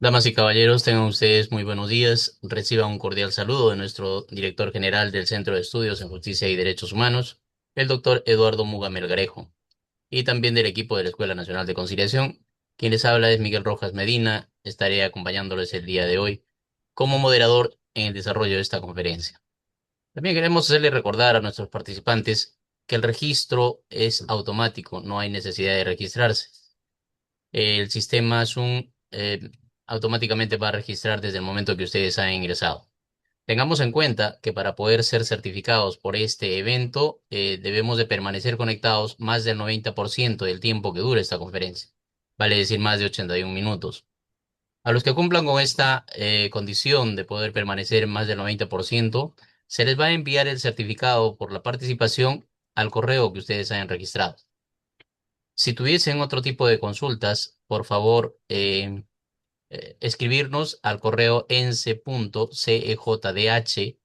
Damas y caballeros, tengan ustedes muy buenos días. Reciban un cordial saludo de nuestro director general del Centro de Estudios en Justicia y Derechos Humanos, el doctor Eduardo Muga Melgarejo, y también del equipo de la Escuela Nacional de Conciliación. Quien les habla es Miguel Rojas Medina. Estaré acompañándoles el día de hoy como moderador en el desarrollo de esta conferencia. También queremos hacerles recordar a nuestros participantes que el registro es automático, no hay necesidad de registrarse. El sistema Zoom automáticamente va a registrar desde el momento que ustedes han ingresado. Tengamos en cuenta que para poder ser certificados por este evento, debemos de permanecer conectados más del 90% del tiempo que dure esta conferencia, vale decir más de 81 minutos. A los que cumplan con esta condición de poder permanecer más del 90%, se les va a enviar el certificado por la participación al correo que ustedes hayan registrado. Si tuviesen otro tipo de consultas, por favor, escribirnos al correo ence.cejdh,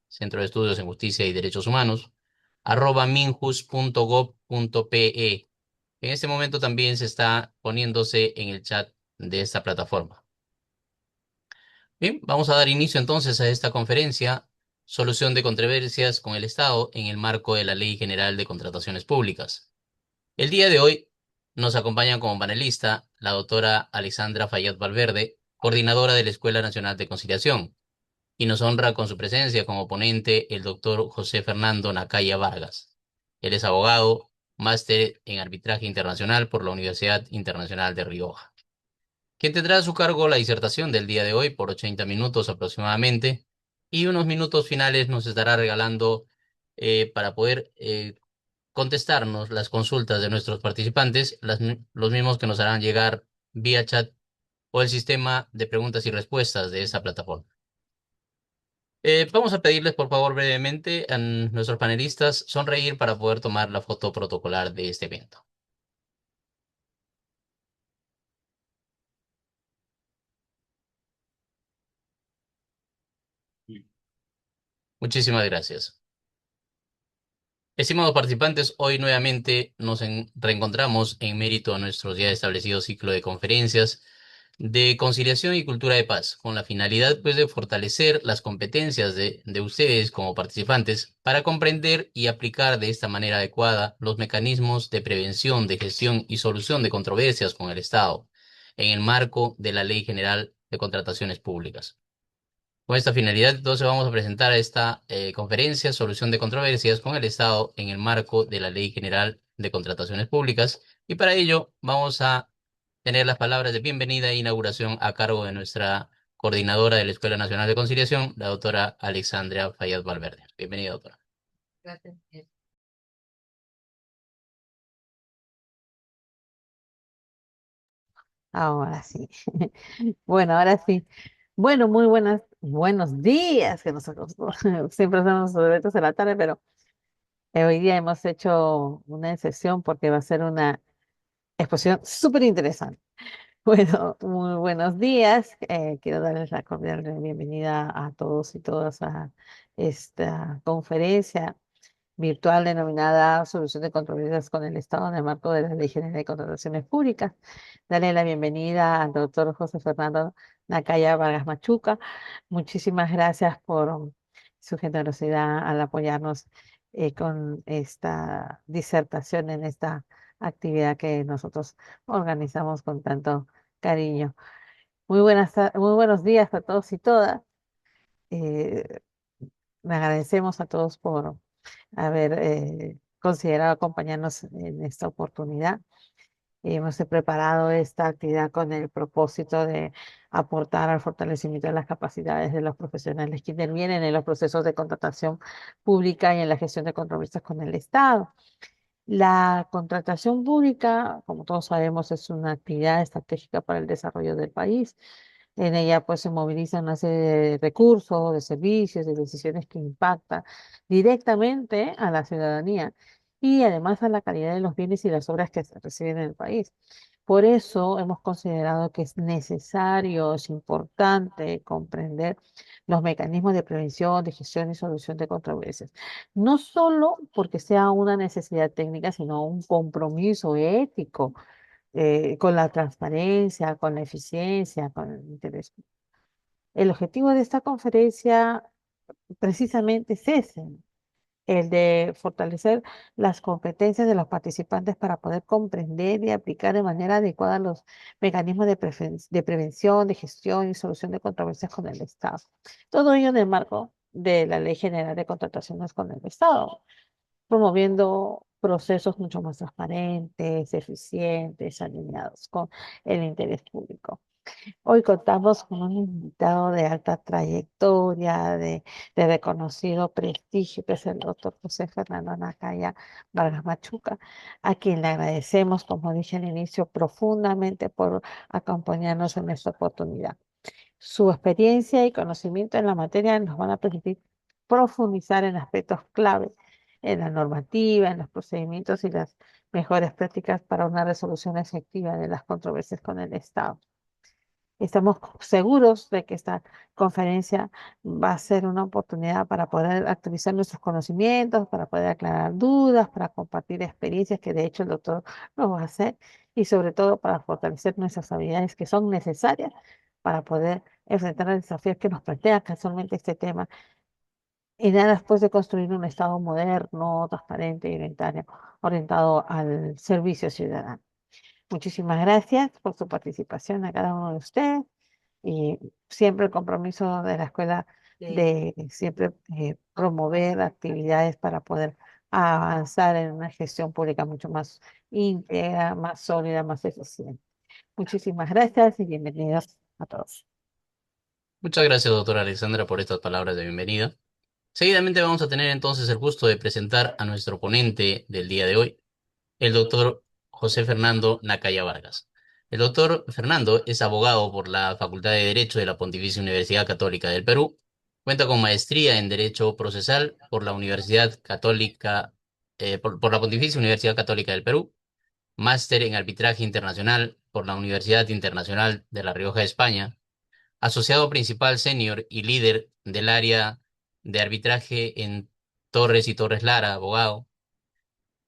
Centro de Estudios en Justicia y Derechos Humanos, @minjus.gov.pe. En este momento también se está poniéndose en el chat de esta plataforma. Bien, vamos a dar inicio entonces a esta conferencia, Solución de controversias con el Estado en el marco de la Ley General de Contrataciones Públicas. El día de hoy nos acompaña como panelista la doctora Alexandra Fayad Valverde, coordinadora de la Escuela Nacional de Conciliación, y nos honra con su presencia como ponente el doctor José Fernando Nacaya Vargas. Él es abogado, máster en arbitraje internacional por la Universidad Internacional de Rioja, quien tendrá a su cargo la disertación del día de hoy por 80 minutos aproximadamente, y unos minutos finales nos estará regalando para poder contestarnos las consultas de nuestros participantes, los mismos que nos harán llegar vía chat o el sistema de preguntas y respuestas de esta plataforma. Vamos a pedirles, por favor, brevemente a nuestros panelistas sonreír para poder tomar la foto protocolar de este evento. Muchísimas gracias. Estimados participantes, hoy nuevamente nos reencontramos en mérito a nuestro ya establecido ciclo de conferencias de conciliación y cultura de paz, con la finalidad pues de fortalecer las competencias de ustedes como participantes para comprender y aplicar de esta manera adecuada los mecanismos de prevención, de gestión y solución de controversias con el Estado en el marco de la Ley General de Contrataciones Públicas. Con esta finalidad, entonces vamos a presentar esta conferencia, Solución de Controversias con el Estado en el marco de la Ley General de Contrataciones Públicas. Y para ello vamos a tener las palabras de bienvenida e inauguración a cargo de nuestra coordinadora de la Escuela Nacional de Conciliación, la doctora Alexandra Fayad Valverde. Bienvenida, doctora. Gracias. Ahora sí. Bueno, ahora sí. Bueno, muy buenos días, que nosotros siempre hacemos los eventos en la tarde, pero hoy día hemos hecho una excepción porque va a ser una exposición súper interesante. Bueno, muy buenos días. Quiero darles la cordial bienvenida a todos y todas a esta conferencia virtual denominada Solución de Controversias con el Estado en el marco de la Ley General de Contrataciones Públicas. Darle la bienvenida al doctor José Fernando Nacaya Vargas Machuca. Muchísimas gracias por su generosidad al apoyarnos con esta disertación en esta actividad que nosotros organizamos con tanto cariño. Muy buenos días a todos y todas. Eh, Le agradecemos a todos por haber considerado acompañarnos en esta oportunidad. Hemos preparado esta actividad con el propósito de aportar al fortalecimiento de las capacidades de los profesionales que intervienen en los procesos de contratación pública y en la gestión de controversias con el Estado. La contratación pública, como todos sabemos, es una actividad estratégica para el desarrollo del país. En ella pues se movilizan una serie de recursos, de servicios, de decisiones que impactan directamente a la ciudadanía y además a la calidad de los bienes y las obras que se reciben en el país. Por eso hemos considerado que es necesario, es importante comprender los mecanismos de prevención, de gestión y solución de controversias. No solo porque sea una necesidad técnica, sino un compromiso ético con la transparencia, con la eficiencia, con el interés. El objetivo de esta conferencia precisamente es ese, el de fortalecer las competencias de los participantes para poder comprender y aplicar de manera adecuada los mecanismos de prevención, de gestión y solución de controversias con el Estado. Todo ello en el marco de la Ley General de Contrataciones con el Estado, promoviendo procesos mucho más transparentes, eficientes, alineados con el interés público. Hoy contamos con un invitado de alta trayectoria, de reconocido prestigio, que es el doctor José Fernando Nacaya Vargas Machuca, a quien le agradecemos, como dije al inicio, profundamente por acompañarnos en esta oportunidad. Su experiencia y conocimiento en la materia nos van a permitir profundizar en aspectos clave en la normativa, en los procedimientos y las mejores prácticas para una resolución efectiva de las controversias con el Estado. Estamos seguros de que esta conferencia va a ser una oportunidad para poder actualizar nuestros conocimientos, para poder aclarar dudas, para compartir experiencias que de hecho el doctor nos va a hacer y sobre todo para fortalecer nuestras habilidades que son necesarias para poder enfrentar los desafíos que nos plantea casualmente este tema y nada después de construir un Estado moderno, transparente y orientado al servicio ciudadano. Muchísimas gracias por su participación a cada uno de ustedes y siempre el compromiso de la escuela de siempre promover actividades para poder avanzar en una gestión pública mucho más íntegra, más sólida, más eficiente. Muchísimas gracias y bienvenidos a todos. Muchas gracias, doctora Alexandra, por estas palabras de bienvenida. Seguidamente vamos a tener entonces el gusto de presentar a nuestro ponente del día de hoy, el doctor José Fernando Nacaya Vargas. El doctor Fernando es abogado por la Facultad de Derecho de la Pontificia Universidad Católica del Perú. Cuenta con maestría en Derecho Procesal por la Universidad Católica, por la Pontificia Universidad Católica del Perú, máster en Arbitraje Internacional por la Universidad Internacional de La Rioja, España, asociado principal senior y líder del área de arbitraje en Torres y Torres Lara, abogado.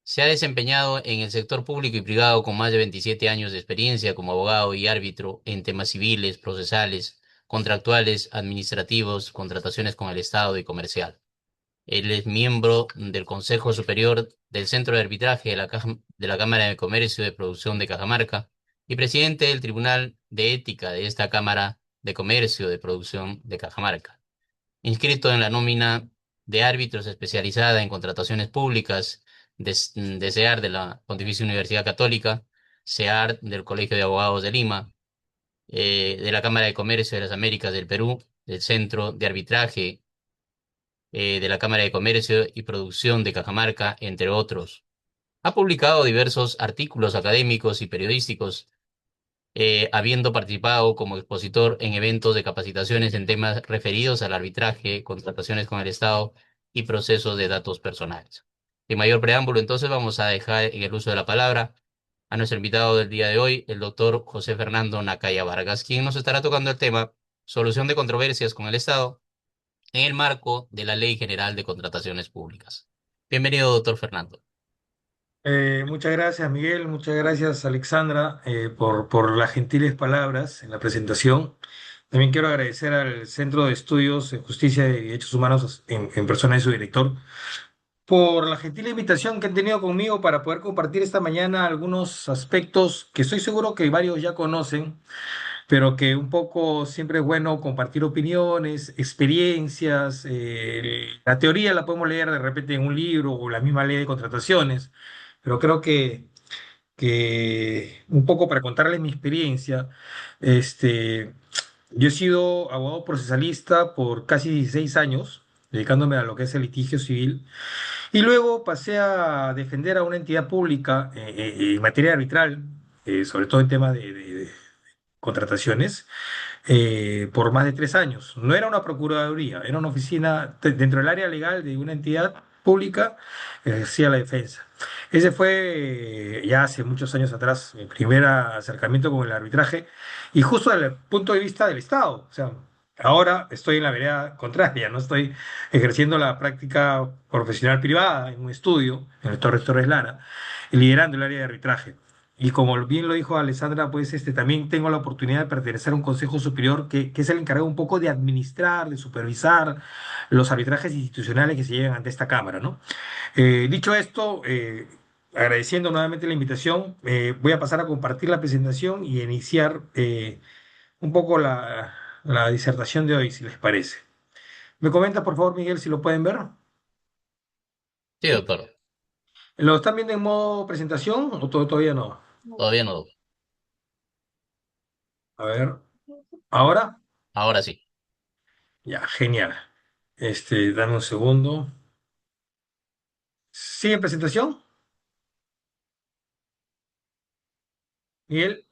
Se ha desempeñado en el sector público y privado con más de 27 años de experiencia como abogado y árbitro en temas civiles, procesales, contractuales, administrativos, contrataciones con el Estado y comercial. Él es miembro del Consejo Superior del Centro de Arbitraje de la Cámara de Comercio de Producción de Cajamarca y presidente del Tribunal de Ética de esta Cámara de Comercio de Producción de Cajamarca. Inscrito en la nómina de árbitros especializada en contrataciones públicas de SEAR de la Pontificia Universidad Católica, SEAR del Colegio de Abogados de Lima, de la Cámara de Comercio de las Américas del Perú, del Centro de Arbitraje de la Cámara de Comercio y Producción de Cajamarca, entre otros. Ha publicado diversos artículos académicos y periodísticos, habiendo participado como expositor en eventos de capacitaciones en temas referidos al arbitraje, contrataciones con el Estado y procesos de datos personales. Sin mayor preámbulo, entonces vamos a dejar en el uso de la palabra a nuestro invitado del día de hoy, el doctor José Fernando Nacaya Vargas, quien nos estará tocando el tema solución de controversias con el Estado en el marco de la Ley General de Contrataciones Públicas. Bienvenido, doctor Fernando. Muchas gracias, Miguel. Muchas gracias, Alexandra, por las gentiles palabras en la presentación. También quiero agradecer al Centro de Estudios en Justicia y Derechos Humanos, en persona de su director, por la gentil invitación que han tenido conmigo para poder compartir esta mañana algunos aspectos que estoy seguro que varios ya conocen, pero que un poco siempre es bueno compartir opiniones, experiencias. La teoría la podemos leer de repente en un libro o la misma ley de contrataciones, pero creo que un poco para contarles mi experiencia, este, yo he sido abogado procesalista por casi 16 años, dedicándome a lo que es el litigio civil, y luego pasé a defender a una entidad pública en materia arbitral, sobre todo en temas de contrataciones, por más de 3 años. No era una procuraduría, era una oficina dentro del área legal de una entidad pública, ejercía la defensa. Ese fue ya hace muchos años atrás mi primer acercamiento con el arbitraje y justo desde el punto de vista del Estado. O sea, ahora estoy en la vereda contraria, no estoy ejerciendo la práctica profesional privada en un estudio en el Torres Lara, liderando el área de arbitraje. y como bien lo dijo Alessandra, pues también tengo la oportunidad de pertenecer a un consejo superior que es el encargado un poco de administrar, de supervisar los arbitrajes institucionales que se llevan ante esta Cámara, ¿no? Dicho esto, agradeciendo nuevamente la invitación, voy a pasar a compartir la presentación y a iniciar un poco la disertación de hoy, si les parece. ¿Me comenta, por favor, Miguel, si lo pueden ver? Sí, doctor. ¿Lo están viendo en modo presentación o todavía no? Todavía no, doctor. A ver, ¿ahora? Ahora sí. Ya, genial. Dame un segundo. ¿Sigue en presentación? Miguel,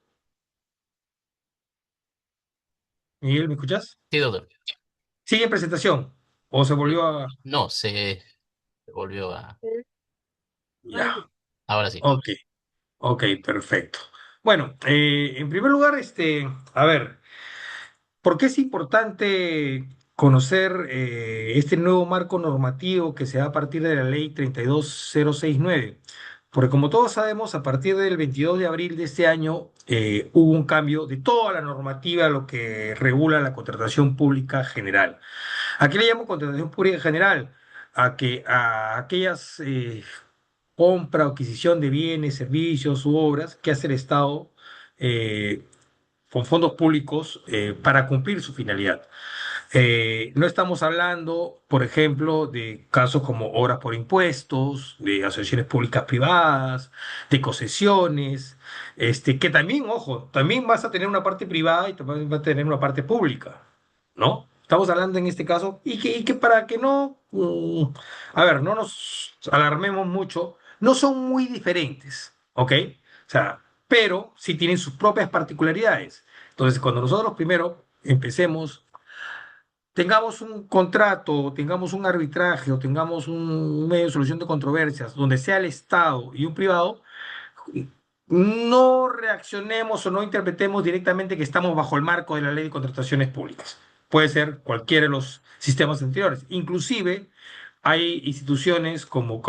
Miguel, ¿me escuchas? Sí, doctor. ¿Sigue en presentación? ¿O se volvió a...? No, se volvió a... Ya, Ahora sí. ok, ok, perfecto. Bueno, en primer lugar, a ver. ¿Por qué es importante conocer este nuevo marco normativo que se da a partir de la ley 32069? Porque como todos sabemos, a partir del 22 de abril de este año hubo un cambio de toda la normativa, lo que regula la contratación pública general. ¿A qué le llamo contratación pública general? A aquellas compra o adquisición de bienes, servicios u obras que hace el Estado eh, con fondos públicos para cumplir su finalidad. No estamos hablando, por ejemplo, de casos como obras por impuestos, de asociaciones públicas privadas, de concesiones, que también, ojo, también vas a tener una parte privada y también vas a tener una parte pública, ¿no? Estamos hablando en este caso, y que para que no, a ver, no nos alarmemos mucho, no son muy diferentes, ¿ok? O sea, pero sí tienen sus propias particularidades. Entonces, cuando nosotros primero empecemos, tengamos un contrato, tengamos un arbitraje o tengamos un medio de solución de controversias donde sea el Estado y un privado, no reaccionemos o no interpretemos directamente que estamos bajo el marco de la ley de contrataciones públicas. Puede ser cualquiera de los sistemas anteriores. Inclusive hay instituciones como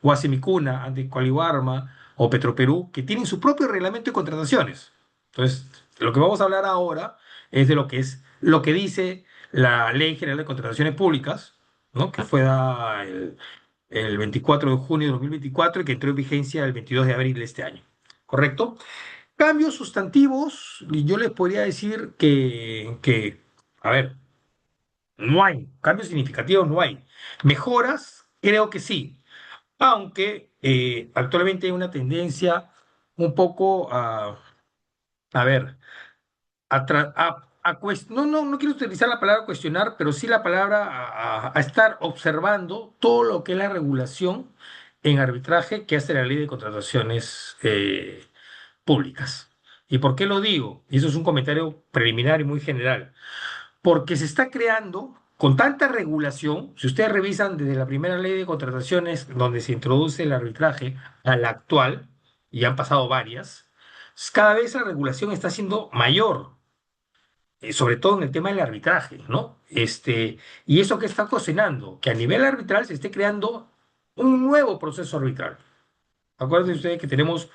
Guasimicuna, Anticualibarma o Petroperú que tienen su propio reglamento de contrataciones. Entonces, lo que vamos a hablar ahora es de lo que es lo que dice la Ley General de Contrataciones Públicas, ¿no? Que fue dada el 24 de junio de 2024 y que entró en vigencia el 22 de abril de este año. ¿Correcto? Cambios sustantivos, y yo les podría decir a ver, no hay. Cambios significativos no hay. Mejoras, creo que sí. Aunque actualmente hay una tendencia un poco a ver, no quiero utilizar la palabra cuestionar, pero sí la palabra a estar observando todo lo que es la regulación en arbitraje que hace la ley de contrataciones públicas. ¿Y por qué lo digo? Y eso es un comentario preliminar y muy general. Porque se está creando con tanta regulación, si ustedes revisan desde la primera ley de contrataciones donde se introduce el arbitraje a la actual, y han pasado varias, cada vez la regulación está siendo mayor, sobre todo en el tema del arbitraje, ¿no? Y eso que está cocinando, que a nivel arbitral se esté creando un nuevo proceso arbitral. Acuérdense ustedes que tenemos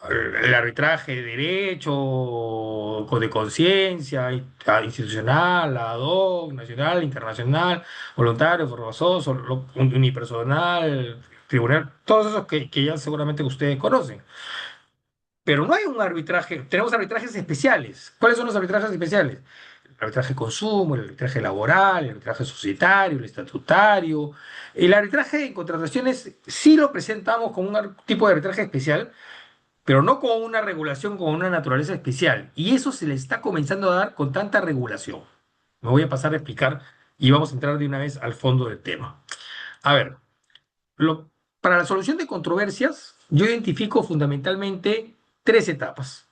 el arbitraje de derecho, o de conciencia, institucional, ad hoc, nacional, internacional, voluntario, forzoso, unipersonal, tribunal, todos esos que ya seguramente ustedes conocen. Pero no hay un arbitraje, tenemos arbitrajes especiales. ¿Cuáles son los arbitrajes especiales? El arbitraje de consumo, el arbitraje laboral, el arbitraje societario, el estatutario. El arbitraje en contrataciones sí lo presentamos como un tipo de arbitraje especial, pero no con una regulación con una naturaleza especial. Y eso se le está comenzando a dar con tanta regulación. Me voy a pasar a explicar y vamos a entrar de una vez al fondo del tema. A ver, lo- para la solución de controversias, yo identifico fundamentalmente tres etapas.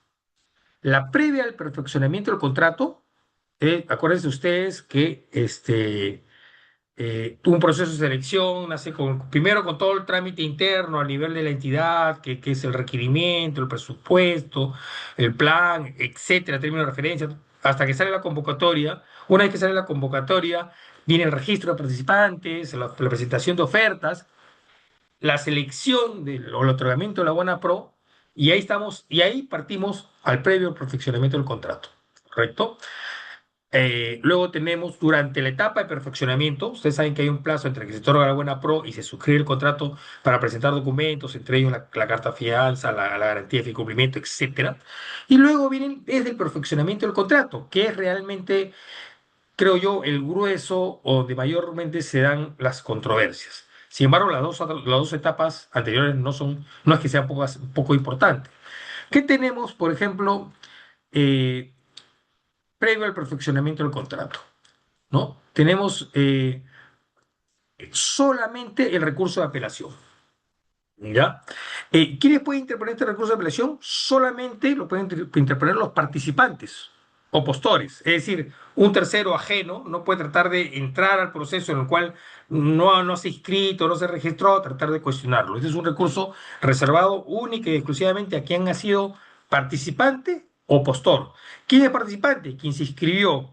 La previa al perfeccionamiento del contrato, acuérdense ustedes que tuvo un proceso de selección, nace primero con todo el trámite interno a nivel de la entidad, que es el requerimiento, el presupuesto, el plan, etcétera, términos de referencia, hasta que sale la convocatoria. Una vez que sale la convocatoria, viene el registro de participantes, la presentación de ofertas, la selección o el otorgamiento de la buena pro, Y ahí estamos, y ahí partimos al previo perfeccionamiento del contrato, ¿correcto? Luego tenemos durante la etapa de perfeccionamiento, ustedes saben que hay un plazo entre que se otorga la buena pro y se suscribe el contrato para presentar documentos, entre ellos la carta fianza, la garantía de cumplimiento, etcétera. Y luego vienen desde el perfeccionamiento del contrato, que es realmente, creo yo, el grueso o donde mayormente se dan las controversias. Sin embargo, las dos etapas anteriores no es que sean poco importantes. ¿Qué tenemos, por ejemplo, eh, previo al perfeccionamiento del contrato? ¿No? Tenemos solamente el recurso de apelación. ¿Ya? ¿Quiénes pueden interponer este recurso de apelación? Solamente lo pueden interponer los participantes o postores. Es decir, un tercero ajeno no puede tratar de entrar al proceso en el cual no se ha inscrito, no se registró, tratar de cuestionarlo. Este es un recurso reservado única y exclusivamente a quien ha sido participante o postor. ¿Quién es participante? Quien se inscribió.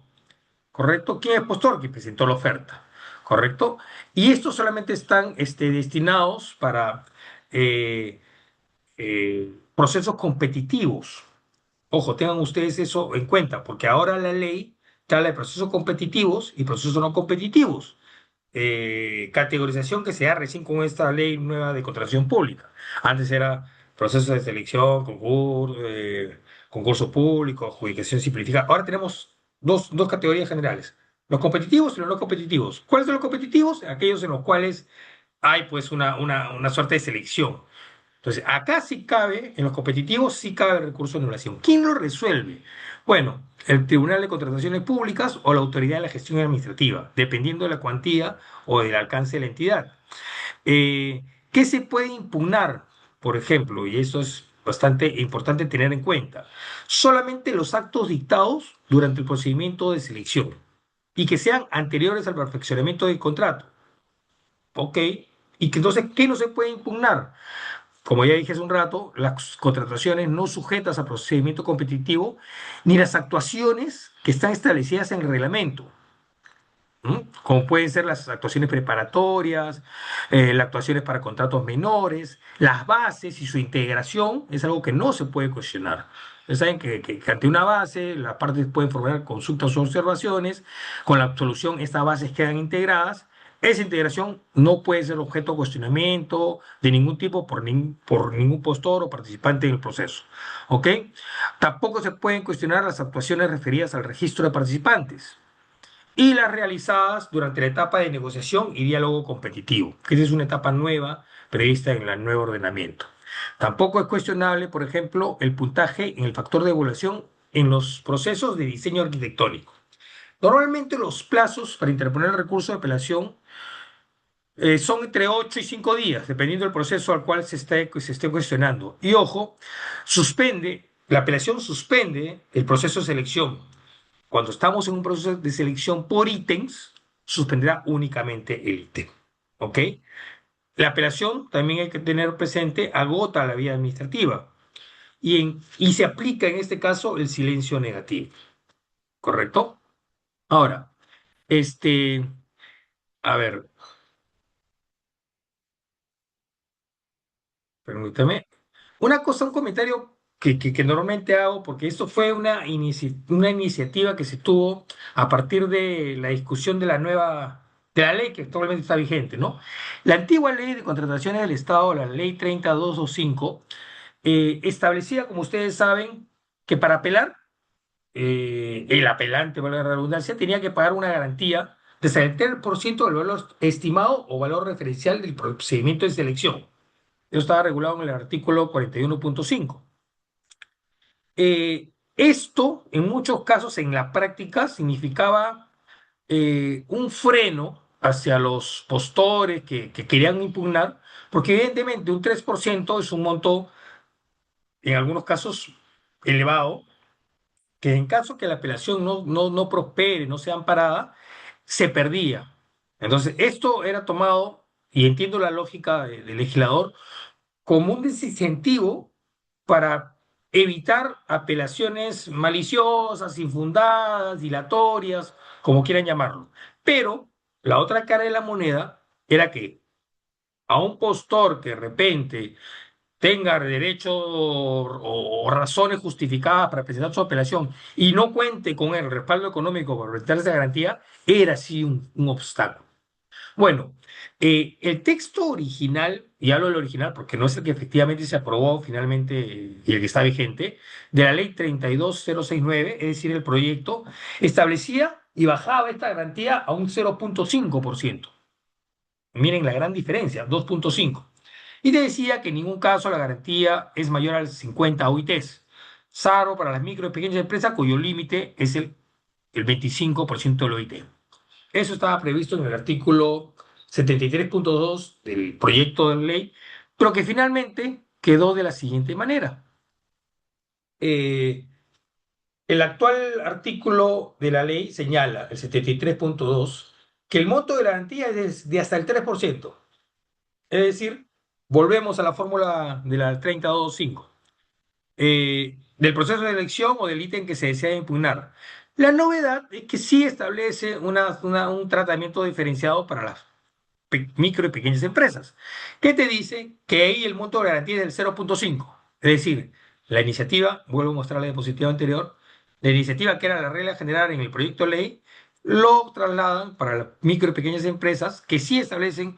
¿Correcto? ¿Quién es postor? Que presentó la oferta, ¿correcto? Y estos solamente están destinados para eh, procesos competitivos. Ojo, tengan ustedes eso en cuenta, porque ahora la ley te habla de procesos competitivos y procesos no competitivos. Categorización que se da recién con esta ley nueva de contratación pública. Antes era proceso de selección, concurso público, adjudicación simplificada. Ahora tenemos dos categorías generales, los competitivos y los no competitivos. ¿Cuáles son los competitivos? Aquellos en los cuales hay pues una suerte de selección. Entonces, acá sí cabe, en los competitivos sí cabe el recurso de anulación. ¿Quién lo resuelve? Bueno, el Tribunal de Contrataciones Públicas o la Autoridad de la Gestión Administrativa, dependiendo de la cuantía o del alcance de la entidad. ¿Qué se puede impugnar? Por ejemplo, y eso es bastante importante tener en cuenta, solamente los actos dictados durante el procedimiento de selección y que sean anteriores al perfeccionamiento del contrato. ¿Ok? Y que entonces, ¿qué no se puede impugnar? Como ya dije hace un rato, las contrataciones no sujetas a procedimiento competitivo ni las actuaciones que están establecidas en el reglamento. Como pueden ser las actuaciones preparatorias, las actuaciones para contratos menores, las bases y su integración es algo que no se puede cuestionar. Ustedes saben que ante una base las partes pueden formular consultas o observaciones, con la absolución estas bases quedan integradas. Esa integración no puede ser objeto de cuestionamiento de ningún tipo por ningún postor o participante en el proceso. ¿Ok? Tampoco se pueden cuestionar las actuaciones referidas al registro de participantes y las realizadas durante la etapa de negociación y diálogo competitivo, que esa es una etapa nueva prevista en el nuevo ordenamiento. Tampoco es cuestionable, por ejemplo, el puntaje en el factor de evaluación en los procesos de diseño arquitectónico. Normalmente los plazos para interponer el recurso de apelación son entre 8 y 5 días, dependiendo del proceso al cual se esté cuestionando. Y ojo, la apelación suspende el proceso de selección. Cuando estamos en un proceso de selección por ítems, suspenderá únicamente el ítem. ¿Ok? La apelación, también hay que tener presente, agota la vía administrativa y se aplica en este caso el silencio negativo. ¿Correcto? Ahora, este, a ver, permítame. Una cosa, un comentario que normalmente hago, porque esto fue una iniciativa que se tuvo a partir de la discusión de la ley que actualmente está vigente, ¿no? La antigua ley de contrataciones del Estado, la ley 30225, establecía, como ustedes saben, que para apelar, el apelante, valga la redundancia, tenía que pagar una garantía de 70% del valor estimado o valor referencial del procedimiento de selección. Eso estaba regulado en el artículo 41.5. Esto, en muchos casos, en la práctica, significaba un freno hacia los postores que querían impugnar, porque evidentemente un 3% es un monto, en algunos casos, elevado, que en caso que la apelación no prospere, no sea amparada, se perdía. Entonces, esto era tomado, y entiendo la lógica del legislador, como un desincentivo para evitar apelaciones maliciosas, infundadas, dilatorias, como quieran llamarlo. Pero la otra cara de la moneda era que a un postor que de repente tenga derecho o razones justificadas para presentar su apelación y no cuente con el respaldo económico para presentar esa garantía, era sí un obstáculo. Bueno, el texto original, y hablo del original porque no es el que efectivamente se aprobó finalmente y el que está vigente, de la ley 32069, es decir, el proyecto, establecía y bajaba esta garantía a un 0,5%. Miren la gran diferencia, 2,5. Y te decía que en ningún caso la garantía es mayor al 50 OITs, salvo para las micro y pequeñas empresas cuyo límite es el 25% del OIT. Eso estaba previsto en el artículo 73.2 del proyecto de ley, pero que finalmente quedó de la siguiente manera. Eh, el actual artículo de la ley señala, el 73.2, que el monto de la garantía es de hasta el 3%. Es decir, volvemos a la fórmula de la 30.2.5, del proceso de elección o del ítem que se desea impugnar. La novedad es que sí establece un tratamiento diferenciado para las micro y pequeñas empresas, que te dice que ahí el monto de garantía es del 0,5. Es decir, la iniciativa, vuelvo a mostrar la diapositiva anterior, la iniciativa que era la regla general en el proyecto de ley, lo trasladan para las micro y pequeñas empresas que sí establecen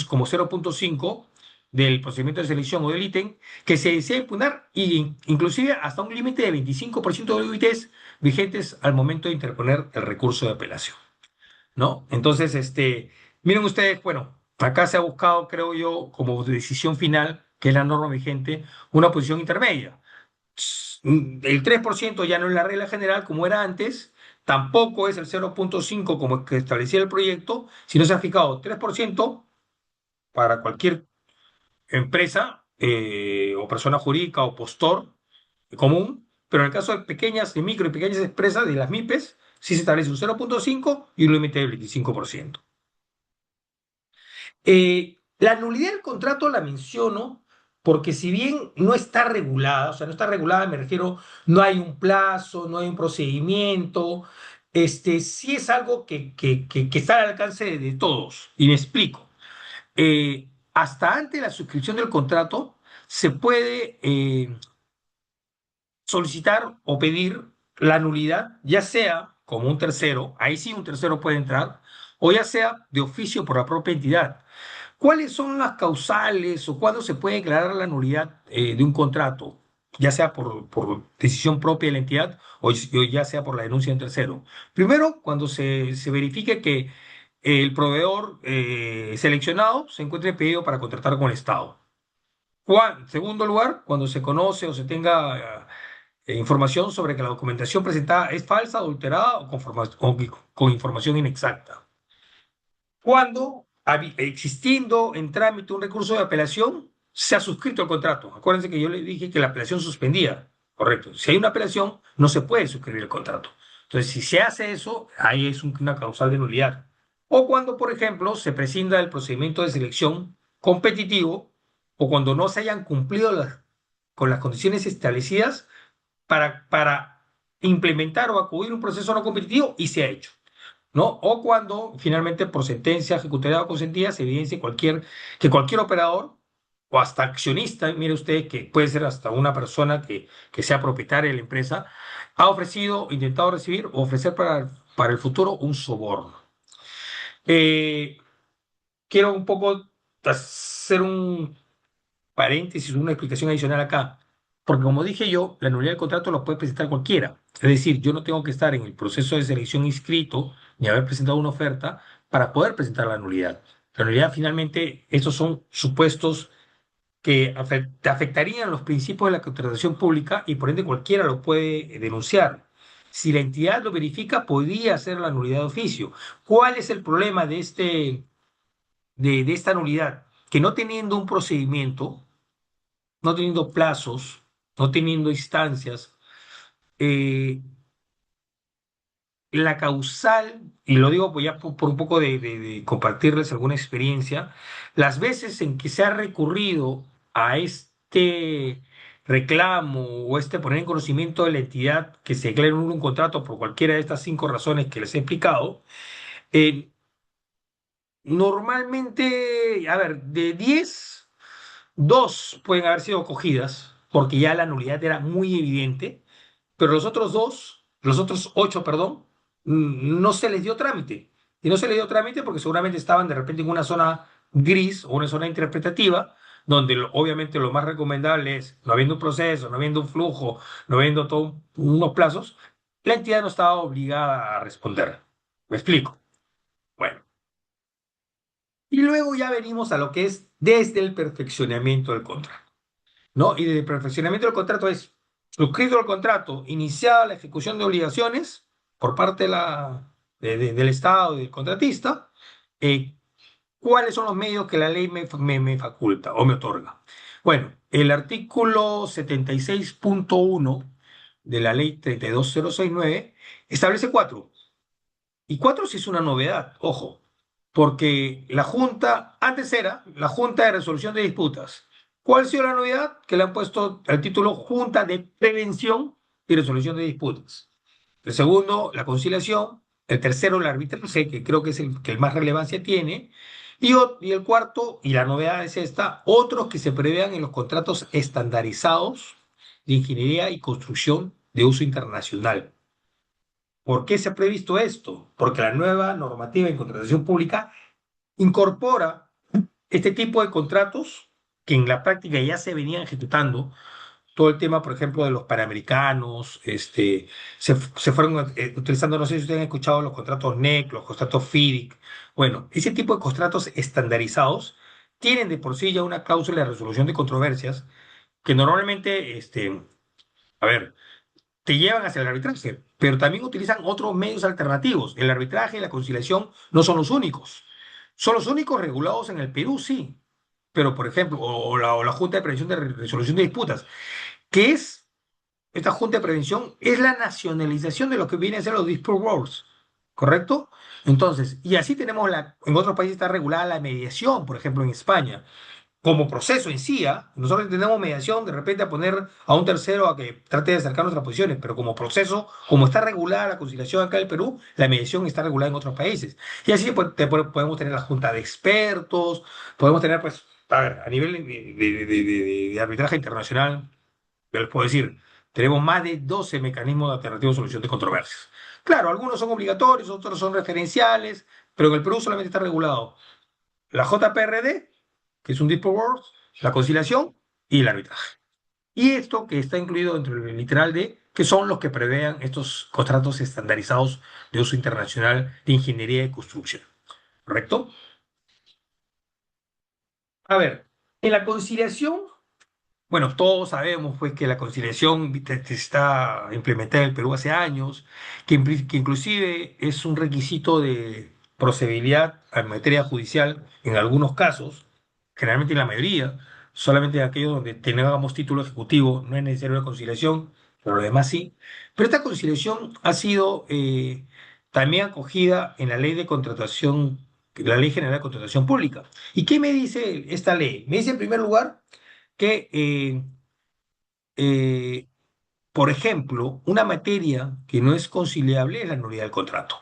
como 0,5 del procedimiento de selección o del ítem que se desea impugnar y inclusive hasta un límite de 25% de OITs vigentes al momento de interponer el recurso de apelación, ¿no? Entonces, miren ustedes, bueno, acá se ha buscado, creo yo, como decisión final, que es la norma vigente, una posición intermedia. El 3% ya no es la regla general como era antes, tampoco es el 0,5 como que establecía el proyecto, sino se ha fijado 3% para cualquier empresa o persona jurídica o postor común, pero en el caso de pequeñas, de micro y pequeñas empresas, de las MIPES, sí se establece un 0,5 y un límite del 25%. La nulidad del contrato la menciono porque si bien no está regulada, o sea, no está regulada, me refiero, no hay un plazo, no hay un procedimiento, sí es algo que está al alcance de todos. Y me explico. Hasta antes de la suscripción del contrato se puede solicitar o pedir la nulidad, ya sea como un tercero, ahí sí un tercero puede entrar, o ya sea de oficio por la propia entidad. ¿Cuáles son las causales o cuándo se puede declarar la nulidad de un contrato, ya sea por decisión propia de la entidad o ya sea por la denuncia de un tercero? Primero, cuando se verifique que el proveedor seleccionado se encuentre pedido para contratar con el Estado. Segundo lugar, cuando se conoce o se tenga información sobre que la documentación presentada es falsa, adulterada o con información inexacta. Cuando, existiendo en trámite un recurso de apelación, se ha suscrito el contrato. Acuérdense que yo le dije que la apelación suspendía. Correcto. Si hay una apelación, no se puede suscribir el contrato. Entonces, si se hace eso, ahí es una causal de nulidad. O cuando, por ejemplo, se prescinda del procedimiento de selección competitivo o cuando no se hayan cumplido con las condiciones establecidas para implementar o acudir a un proceso no competitivo y se ha hecho, ¿no? O cuando finalmente por sentencia ejecutoriada o consentida se evidencie que cualquier operador o hasta accionista, mire usted que puede ser hasta una persona que sea propietaria de la empresa, ha ofrecido, intentado recibir o ofrecer para el futuro un soborno. Eh, Quiero un poco hacer un paréntesis, una explicación adicional acá. Porque como dije yo, la nulidad del contrato lo puede presentar cualquiera. Es decir, yo no tengo que estar en el proceso de selección inscrito ni haber presentado una oferta para poder presentar la nulidad. La nulidad finalmente, esos son supuestos que afectarían los principios de la contratación pública y por ende cualquiera lo puede denunciar. Si la entidad lo verifica, podría hacer la nulidad de oficio. ¿Cuál es el problema de esta nulidad? Que no teniendo un procedimiento, no teniendo plazos, no teniendo instancias, eh, la causal, y lo digo pues ya por un poco de compartirles alguna experiencia, las veces en que se ha recurrido a este reclamo o este poner en conocimiento de la entidad que se declare nulo un contrato por cualquiera de estas cinco razones que les he explicado, eh, normalmente, a ver, de 10 Dos pueden haber sido cogidas porque ya la nulidad era muy evidente, pero los otros ocho, perdón, no se les dio trámite. Y no se les dio trámite porque seguramente estaban de repente en una zona gris o una zona interpretativa, donde obviamente lo más recomendable es, no habiendo un proceso, no habiendo un flujo, no habiendo todos unos plazos, la entidad no estaba obligada a responder. ¿Me explico? Bueno, y luego ya venimos a lo que es desde el perfeccionamiento del contrato. ¿No? Y de perfeccionamiento del contrato es suscrito el contrato, iniciada la ejecución de obligaciones por parte del Estado y del contratista, eh, ¿cuáles son los medios que la ley me faculta o me otorga? Bueno, el artículo 76.1 de la ley 32069 establece cuatro. Y cuatro sí es una novedad, ojo, porque la Junta, antes era la Junta de Resolución de Disputas. ¿Cuál ha sido la novedad? Que le han puesto el título Junta de Prevención y Resolución de Disputas. El segundo, la conciliación. El tercero, el arbitraje, que creo que es el que más relevancia tiene. Y el cuarto, y la novedad es esta, otros que se prevean en los contratos estandarizados de ingeniería y construcción de uso internacional. ¿Por qué se ha previsto esto? Porque la nueva normativa en contratación pública incorpora este tipo de contratos que en la práctica ya se venían ejecutando. Todo el tema, por ejemplo, de los panamericanos, se fueron utilizando, no sé si ustedes han escuchado los contratos NEC, los contratos FIDIC. Bueno, ese tipo de contratos estandarizados tienen de por sí ya una cláusula de resolución de controversias que normalmente, a ver, te llevan hacia el arbitraje, pero también utilizan otros medios alternativos. El arbitraje y la conciliación no son los únicos. Son los únicos regulados en el Perú, sí. Pero, por ejemplo, o la Junta de Prevención de Resolución de Disputas, que es, esta Junta de Prevención es la nacionalización de lo que viene a ser los dispute wars, ¿correcto? Entonces, y así tenemos en otros países está regulada la mediación, por ejemplo, en España como proceso en sí, ¿ah? Nosotros entendemos mediación, de repente a poner a un tercero a que trate de acercar nuestras posiciones, pero como proceso, como está regulada la conciliación acá en el Perú, la mediación está regulada en otros países. Y así pues, podemos tener la junta de expertos, podemos tener, pues, a ver, a nivel de arbitraje internacional, yo les puedo decir, tenemos más de 12 mecanismos de alternativa de solución de controversias. Claro, algunos son obligatorios, otros son referenciales, pero en el Perú solamente está regulado la JPRD, que es un Dispute Wars, la conciliación y el arbitraje. Y esto que está incluido dentro del literal de que son los que prevean estos contratos estandarizados de uso internacional de ingeniería y construcción. ¿Correcto? A ver, en la conciliación, bueno, todos sabemos pues que la conciliación está implementada en el Perú hace años, que inclusive es un requisito de procedibilidad en materia judicial en algunos casos, generalmente en la mayoría, solamente en aquellos donde tengamos título ejecutivo no es necesario la conciliación, pero lo demás sí. Pero esta conciliación ha sido también acogida en la ley de contratación, la Ley General de Contratación Pública. ¿Y qué me dice esta ley? Me dice en primer lugar que, eh, por ejemplo, una materia que no es conciliable es la nulidad del contrato.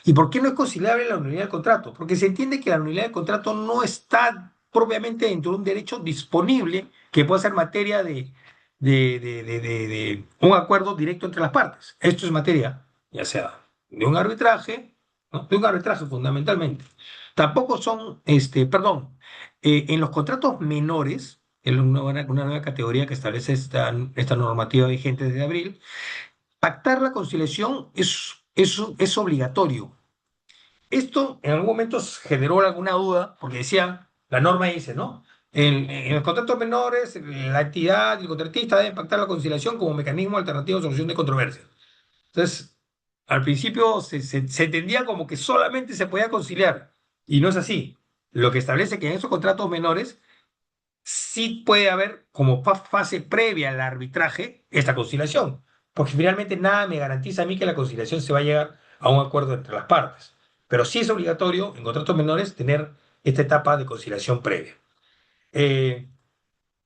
¿Y por qué no es conciliable la nulidad del contrato? Porque se entiende que la nulidad del contrato no está propiamente dentro de un derecho disponible que pueda ser materia de un acuerdo directo entre las partes. Esto es materia, ya sea de un arbitraje, ¿no? De un arbitraje fundamentalmente. Tampoco son, perdón, en los contratos menores, en una nueva categoría que establece esta normativa vigente desde abril, pactar la conciliación es obligatorio. Esto en algún momento generó alguna duda, porque decía, la norma dice, ¿no? En los contratos menores, la entidad y el contratista deben pactar la conciliación como mecanismo alternativo de solución de controversias. Entonces, al principio se entendía como que solamente se podía conciliar, y no es así. Lo que establece que en esos contratos menores sí puede haber como fase previa al arbitraje esta conciliación, porque finalmente nada me garantiza a mí que la conciliación se va a llegar a un acuerdo entre las partes, pero sí es obligatorio en contratos menores tener esta etapa de conciliación previa. Eh,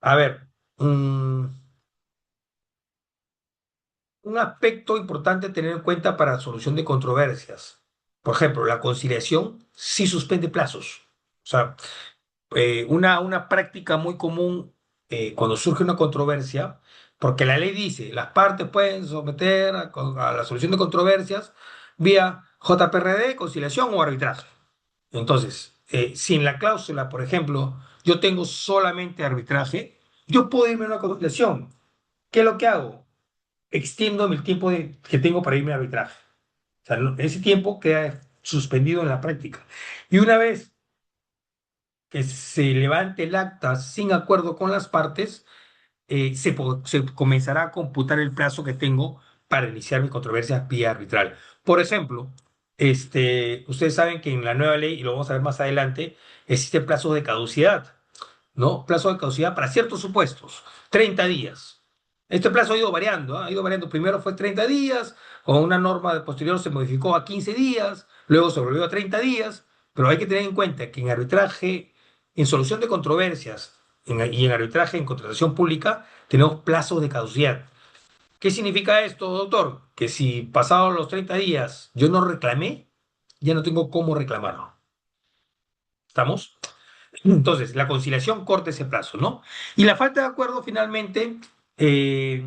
a ver, un aspecto importante a tener en cuenta para la solución de controversias. Por ejemplo, la conciliación sí suspende plazos. O sea, una práctica muy común cuando surge una controversia, porque la ley dice, las partes pueden someter a la solución de controversias vía JPRD, conciliación o arbitraje. Entonces, si en la cláusula, por ejemplo, yo tengo solamente arbitraje, yo puedo irme a una conciliación. ¿Qué es lo que hago? Extiendo el tiempo que tengo para irme a arbitraje. O sea, ese tiempo queda suspendido en la práctica. Y una vez que se levante el acta sin acuerdo con las partes, se comenzará a computar el plazo que tengo para iniciar mi controversia vía arbitral. Por ejemplo, ustedes saben que en la nueva ley, y lo vamos a ver más adelante, existe plazo de caducidad. ¿No? Plazo de caducidad para ciertos supuestos, 30 días. Este plazo ha ido variando, ¿ah? Ha ido variando. Primero fue 30 días, con una norma de posterior se modificó a 15 días, luego se volvió a 30 días, pero hay que tener en cuenta que en arbitraje, en solución de controversias y en arbitraje en contratación pública, tenemos plazos de caducidad. ¿Qué significa esto, doctor? Que si pasados los 30 días yo no reclamé, ya no tengo cómo reclamarlo. ¿Estamos? Entonces, la conciliación corta ese plazo, ¿no? Y la falta de acuerdo finalmente eh,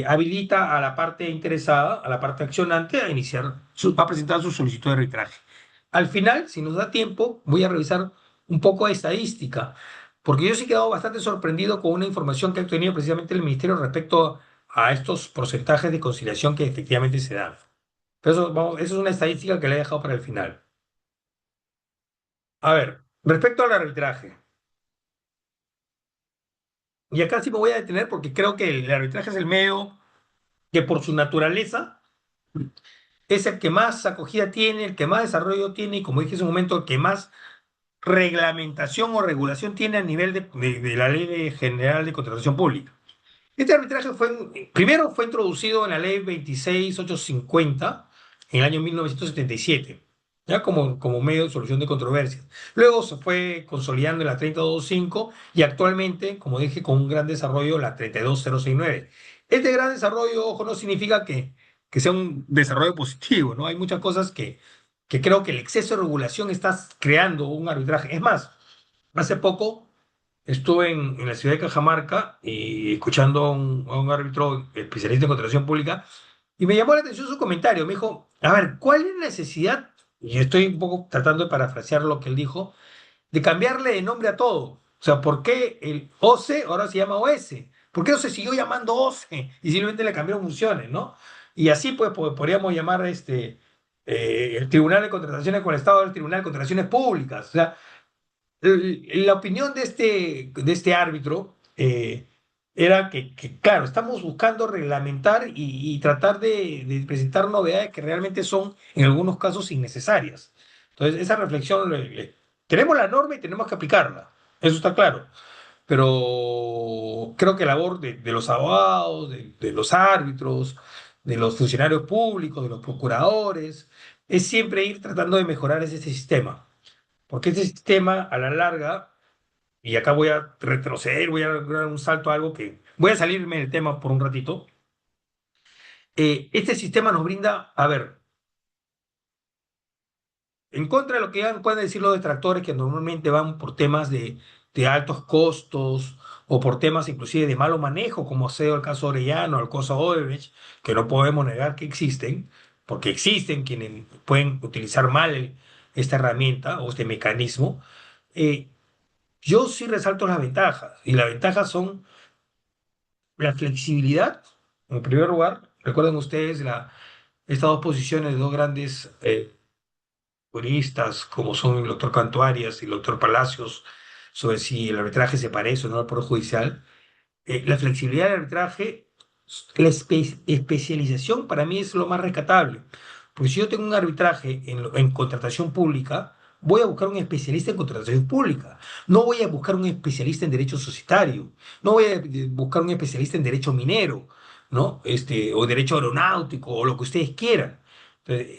habilita a la parte interesada, a la parte accionante, a iniciar, a presentar su solicitud de arbitraje. Al final, si nos da tiempo, voy a revisar un poco de estadística, porque yo sí he quedado bastante sorprendido con una información que ha obtenido precisamente el Ministerio respecto a estos porcentajes de conciliación que efectivamente se dan. Pero eso, vamos, eso es una estadística que le he dejado para el final. A ver, respecto al arbitraje. Y acá sí me voy a detener porque creo que el arbitraje es el medio que por su naturaleza es el que más acogida tiene, el que más desarrollo tiene y como dije hace un momento, el que más reglamentación o regulación tiene a nivel de la General de Contratación Pública. Este arbitraje primero fue introducido en la ley 26850 en el año 1977, ya como medio de solución de controversias. Luego se fue consolidando en la 30225 y actualmente, como dije, con un gran desarrollo la 32069. Este gran desarrollo, ojo, no significa que sea un desarrollo positivo, ¿no? Hay muchas cosas que creo que el exceso de regulación está creando un arbitraje. Es más, hace poco estuve en la ciudad de Cajamarca y escuchando a un árbitro especialista en contratación pública y me llamó la atención su comentario. Me dijo, a ver, ¿cuál es la necesidad? Y estoy un poco tratando de parafrasear lo que él dijo, de cambiarle de nombre a todo. O sea, ¿por qué el OCE ahora se llama OS? ¿Por qué no se siguió llamando OCE y simplemente le cambiaron funciones, ¿no? Y así pues podríamos llamar el Tribunal de Contrataciones con el Estado del Tribunal de Contrataciones Públicas. O sea, la opinión de este árbitro era claro, estamos buscando reglamentar y tratar de presentar novedades que realmente son, en algunos casos, innecesarias. Entonces, esa reflexión, tenemos la norma y tenemos que aplicarla, eso está claro, pero creo que la labor de los abogados, de los árbitros, de los funcionarios públicos, de los procuradores, es siempre ir tratando de mejorar ese sistema. Porque este sistema, a la larga, y acá voy a retroceder, voy a dar un salto a algo que voy a salirme del tema por un ratito. Este sistema nos brinda, a ver, en contra de lo que pueden decir los detractores que normalmente van por temas de altos costos o por temas inclusive de malo manejo, como ha sido el caso Orellano, el caso Odebrecht, que no podemos negar que existen, porque existen quienes pueden utilizar mal esta herramienta o este mecanismo. eh, Yo sí resalto las ventajas, y las ventajas son la flexibilidad, en primer lugar. Recuerden ustedes estas dos posiciones de dos grandes juristas, como son el doctor Canto Arias y el doctor Palacios, sobre si el arbitraje se parece o no al Poder Judicial. La flexibilidad del arbitraje, la especialización para mí es lo más rescatable. Porque si yo tengo un arbitraje en contratación pública, voy a buscar un especialista en contratación pública. No voy a buscar un especialista en derecho societario. No voy a buscar un especialista en derecho minero, ¿no? O derecho aeronáutico, o lo que ustedes quieran.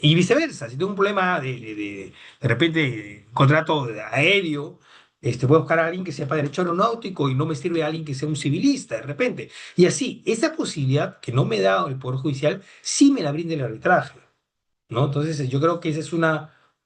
Y viceversa, si tengo un problema de repente contrato aéreo, voy a buscar a alguien que sepa derecho aeronáutico y no me sirve a alguien que sea un civilista de repente. Y así, esa posibilidad que no me da el Poder Judicial, sí me la brinda el arbitraje, ¿no? Entonces, yo creo que esa es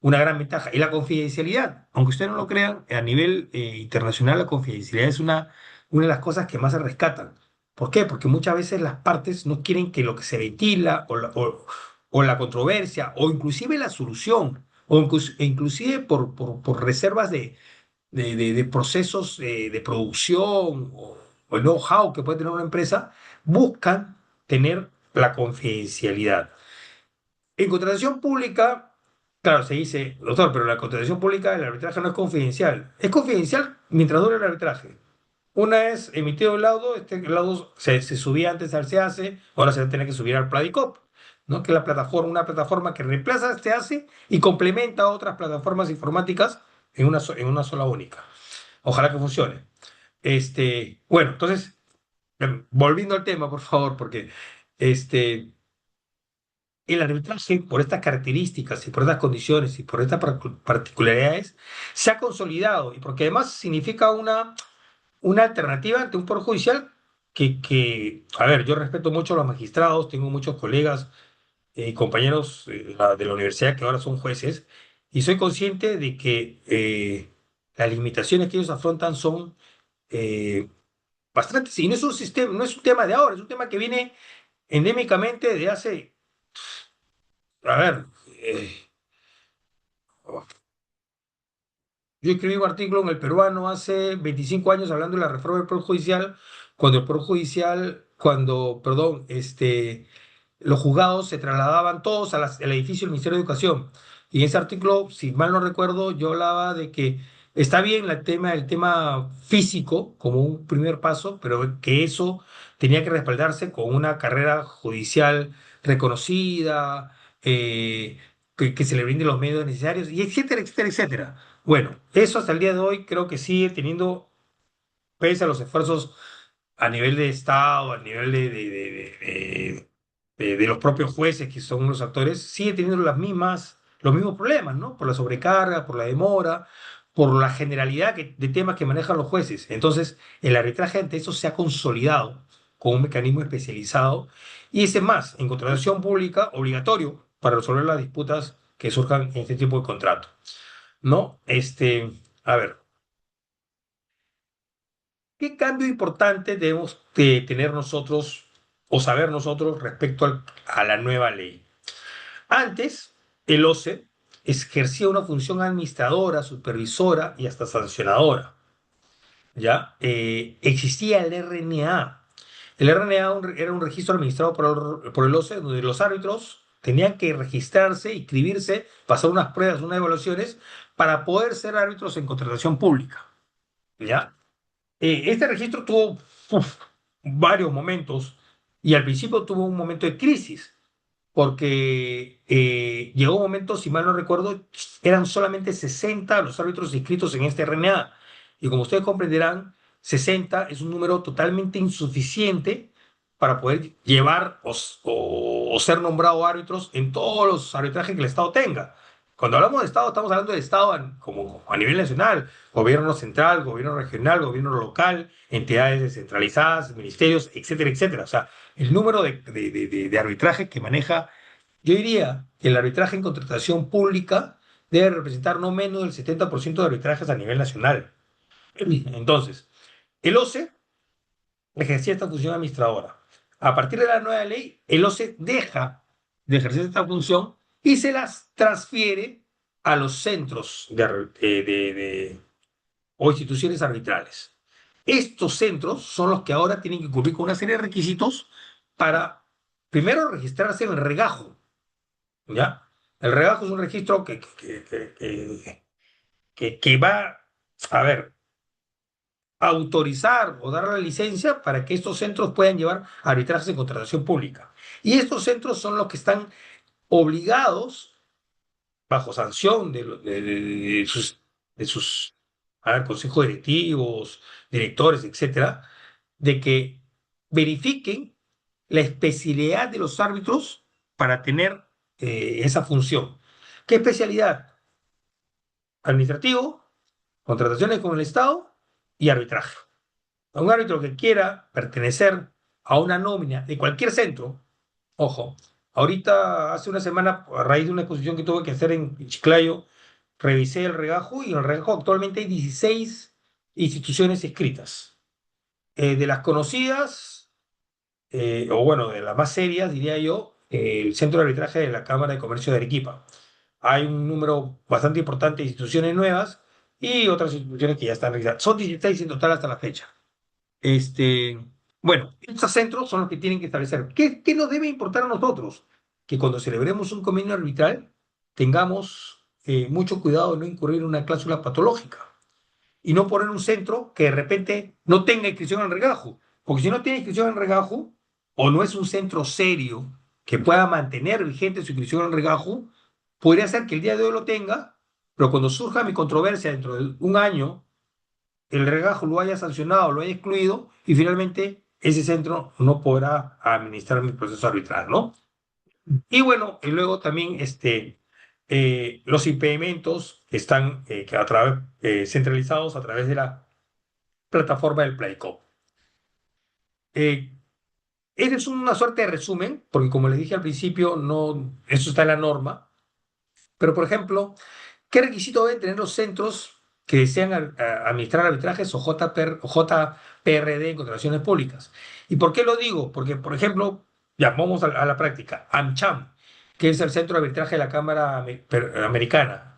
una gran ventaja. Y la confidencialidad, aunque ustedes no lo crean, a nivel internacional la confidencialidad es una de las cosas que más se rescatan. ¿Por qué? Porque muchas veces las partes no quieren que lo que se ventila o la controversia o inclusive la solución o inclusive por reservas de procesos de producción o el know-how que puede tener una empresa, buscan tener la confidencialidad. En contratación pública, claro, se dice, doctor, pero la contratación pública, el arbitraje no es confidencial. Es confidencial mientras dure el arbitraje. Una vez emitido el laudo, este laudo se subía antes al CEACE, ahora se va a tener que subir al Pladicop, ¿no? Que es la plataforma, una plataforma que reemplaza al CEACE y complementa a otras plataformas informáticas en una sola única. Ojalá que funcione. Bueno, entonces, volviendo al tema, por favor, porque este, el arbitraje, por estas características y por estas condiciones y por estas particularidades, se ha consolidado y porque además significa una alternativa ante un poder judicial a ver, yo respeto mucho a los magistrados, tengo muchos colegas y compañeros de la universidad que ahora son jueces y soy consciente de que las limitaciones que ellos afrontan son eh, bastantes y no es un sistema, no es un tema de ahora, es un tema que viene endémicamente de hace, a ver, eh, yo escribí un artículo en El Peruano hace 25 años hablando de la reforma del Poder Judicial, cuando el Poder Judicial, perdón, los juzgados se trasladaban todos al edificio del Ministerio de Educación. Y en ese artículo, si mal no recuerdo, yo hablaba de que está bien el tema físico como un primer paso, pero que eso tenía que respaldarse con una carrera judicial reconocida, que se le brinden los medios necesarios, y etcétera, etcétera, etcétera. Bueno, eso hasta el día de hoy creo que sigue teniendo, pese a los esfuerzos a nivel de Estado, a nivel de los propios jueces que son los actores, sigue teniendo los mismos problemas, ¿no? Por la sobrecarga, por la demora, por la generalidad de temas que manejan los jueces. Entonces, el arbitraje ante eso se ha consolidado con un mecanismo especializado y ese más, en contratación pública, obligatorio para resolver las disputas que surjan en este tipo de contrato, ¿no? A ver. ¿Qué cambio importante debemos de tener nosotros o saber nosotros respecto a la nueva ley? Antes, el OCE ejercía una función administradora, supervisora y hasta sancionadora. ¿Ya? Existía el RNA. El RNA era un registro administrado por el OCE donde los árbitros tenían que registrarse, inscribirse, pasar unas pruebas, unas evaluaciones para poder ser árbitros en contratación pública. ¿Ya? Este registro tuvo varios momentos y al principio tuvo un momento de crisis porque llegó un momento, si mal no recuerdo, eran solamente 60 los árbitros inscritos en este RNA y como ustedes comprenderán, 60 es un número totalmente insuficiente para poder llevar o ser nombrado árbitros en todos los arbitrajes que el Estado tenga. Cuando hablamos de Estado, estamos hablando de Estado como a nivel nacional, gobierno central, gobierno regional, gobierno local, entidades descentralizadas, ministerios, etcétera, etcétera. O sea, el número de arbitraje que maneja, yo diría que el arbitraje en contratación pública debe representar no menos del 70% de arbitrajes a nivel nacional. Entonces, el OCE ejercía esta función administradora. A partir de la nueva ley, el OCE deja de ejercer esta función y se las transfiere a los centros o instituciones arbitrales. Estos centros son los que ahora tienen que cumplir con una serie de requisitos para, primero, registrarse en el regajo, ¿ya? El regajo es un registro que va, a ver, a autorizar o dar la licencia para que estos centros puedan llevar arbitrajes en contratación pública. Y estos centros son los que están obligados, bajo sanción de sus a ver, consejos directivos, directores, etcétera, de que verifiquen la especialidad de los árbitros para tener esa función. ¿Qué especialidad? Administrativo, contrataciones con el Estado y arbitraje. A un árbitro que quiera pertenecer a una nómina de cualquier centro, ojo, Ahorita, hace una semana, a raíz de una exposición que tuve que hacer en Chiclayo, revisé el regajo y en el regajo actualmente hay 16 instituciones inscritas. De las conocidas, o bueno, de las más serias, diría yo, el Centro de Arbitraje de la Cámara de Comercio de Arequipa. Hay un número bastante importante de instituciones nuevas y otras instituciones que ya están registradas. Son 16 en total hasta la fecha. Este, bueno, estos centros son los que tienen que establecer. ¿Qué nos debe importar a nosotros? Que cuando celebremos un convenio arbitral tengamos mucho cuidado de no incurrir en una cláusula patológica y no poner un centro que de repente no tenga inscripción en regajo. Porque si no tiene inscripción en regajo o no es un centro serio que pueda mantener vigente su inscripción en regajo, podría ser que el día de hoy lo tenga, pero cuando surja mi controversia dentro de un año, el regajo lo haya sancionado, lo haya excluido y finalmente ese centro no podrá administrar mi proceso arbitral, ¿no? Y bueno, y luego también los impedimentos que están que a través, centralizados a través de la plataforma del Playcop. Eh, Esa es una suerte de resumen, porque como les dije al principio, no, eso está en la norma, pero por ejemplo, ¿qué requisito deben tener los centros que desean administrar arbitrajes o JPRD en contrataciones públicas? ¿Y por qué lo digo? Porque, por ejemplo, ya vamos a la práctica. AmCham, que es el centro de arbitraje de la Cámara Americana.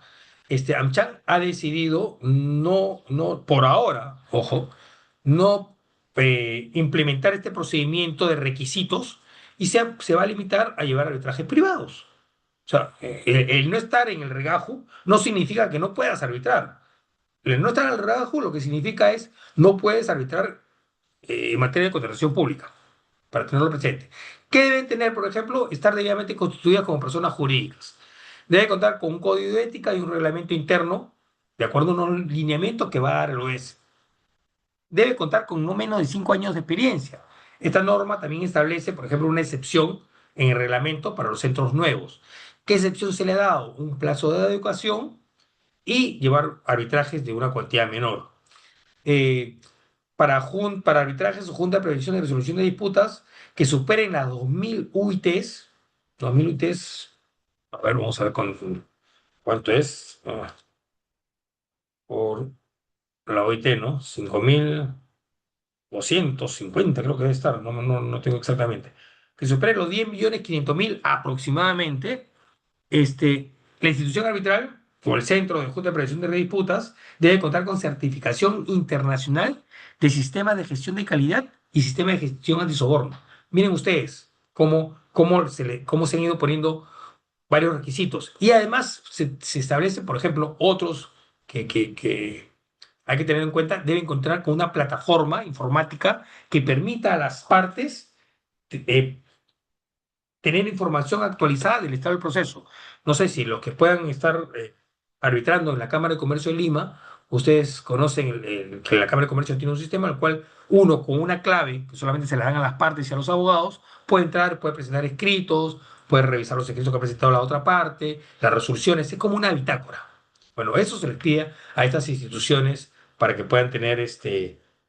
AmCham ha decidido no, por ahora, ojo, no implementar este procedimiento de requisitos y se va a limitar a llevar arbitrajes privados. O sea, el no estar en el regajo no significa que no puedas arbitrar. El no estar en el regajo lo que significa es no puedes arbitrar en materia de contratación pública, para tenerlo presente. ¿Qué deben tener, por ejemplo? Estar debidamente constituidas como personas jurídicas. Debe contar con un código de ética y un reglamento interno, de acuerdo a unos lineamientos que va a dar el OS. Debe contar con no menos de 5 años de experiencia. Esta norma también establece, por ejemplo, una excepción en el reglamento para los centros nuevos. ¿Qué excepción se le ha dado? Un plazo de educación y llevar arbitrajes de una cuantía menor. Eh, para arbitrajes o junta de prevención y resolución de disputas que superen las 2000 UITs, 2000 UITs, a ver, vamos a ver cuánto es por la OIT, ¿no? 5250 creo que debe estar, no tengo exactamente. Que supere los 10.500.000 aproximadamente, la institución arbitral o el Centro de Junta de Prevención de Disputas debe contar con certificación internacional de sistema de gestión de calidad y sistema de gestión antisoborno. Miren ustedes cómo se han ido poniendo varios requisitos. Y además se establece, por ejemplo, otros que hay que tener en cuenta, deben contar con una plataforma informática que permita a las partes eh, tener información actualizada del estado del proceso. No sé si los que puedan estar arbitrando en la Cámara de Comercio de Lima, ustedes conocen que la Cámara de Comercio tiene un sistema en el cual uno con una clave, que solamente se la dan a las partes y a los abogados, puede entrar, puede presentar escritos, puede revisar los escritos que ha presentado la otra parte, las resoluciones, es como una bitácora. Bueno, eso se les pide a estas instituciones para que puedan tener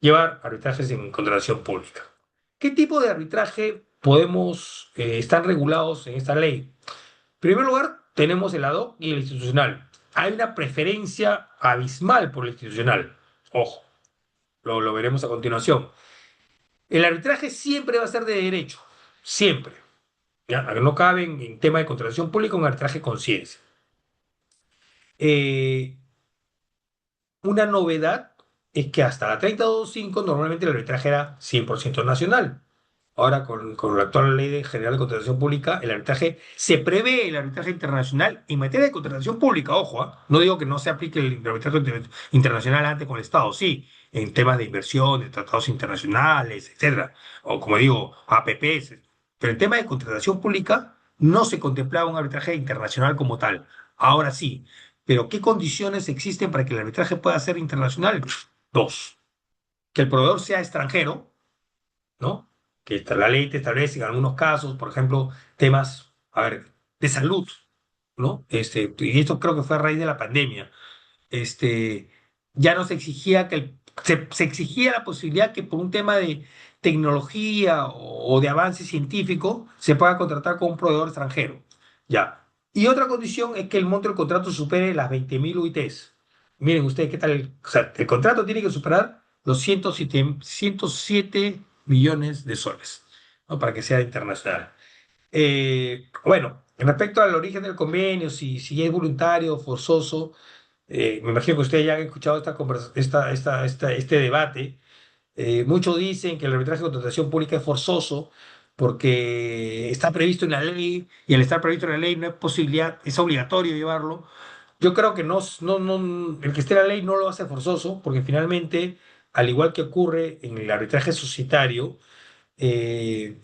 llevar arbitrajes en contratación pública. ¿Qué tipo de arbitraje están regulados en esta ley? En primer lugar, tenemos el ad hoc y el institucional. Hay una preferencia abismal por el institucional. Ojo, lo veremos a continuación. El arbitraje siempre va a ser de derecho, siempre. ¿Ya? No cabe en tema de contratación pública un arbitraje con ciencia. Eh, una novedad es que hasta la 30.25 normalmente el arbitraje era 100% nacional. Ahora, con la actual general de contratación pública, el arbitraje, se prevé el arbitraje internacional en materia de contratación pública, ojo, no digo que no se aplique el arbitraje internacional antes con el Estado, sí, en temas de inversión, de tratados internacionales, etcétera, o como digo, APPs, pero en tema de contratación pública no se contemplaba un arbitraje internacional como tal. Ahora sí, pero ¿qué condiciones existen para que el arbitraje pueda ser internacional? Dos, que el proveedor sea extranjero, ¿no? Que la ley te establece en algunos casos, por ejemplo, temas, a ver, de salud, ¿no? Y esto creo que fue a raíz de la pandemia. Ya no se exigía se exigía la posibilidad que por un tema tecnología o de avance científico, se pueda contratar con un proveedor extranjero. Ya. Y otra condición es que el monto del contrato supere las 20.000 UITs. Miren ustedes qué tal. O sea, el contrato tiene que superar los 107 millones de soles, ¿no? Para que sea internacional. Bueno, respecto al origen del convenio, si es voluntario o forzoso, me imagino que ustedes ya han escuchado este debate. Muchos dicen que el arbitraje de contratación pública es forzoso porque está previsto en la ley y al estar previsto en la ley no es posibilidad, es obligatorio llevarlo. Yo creo que el que esté en la ley no lo hace forzoso porque finalmente, al igual que ocurre en el arbitraje societario, eh,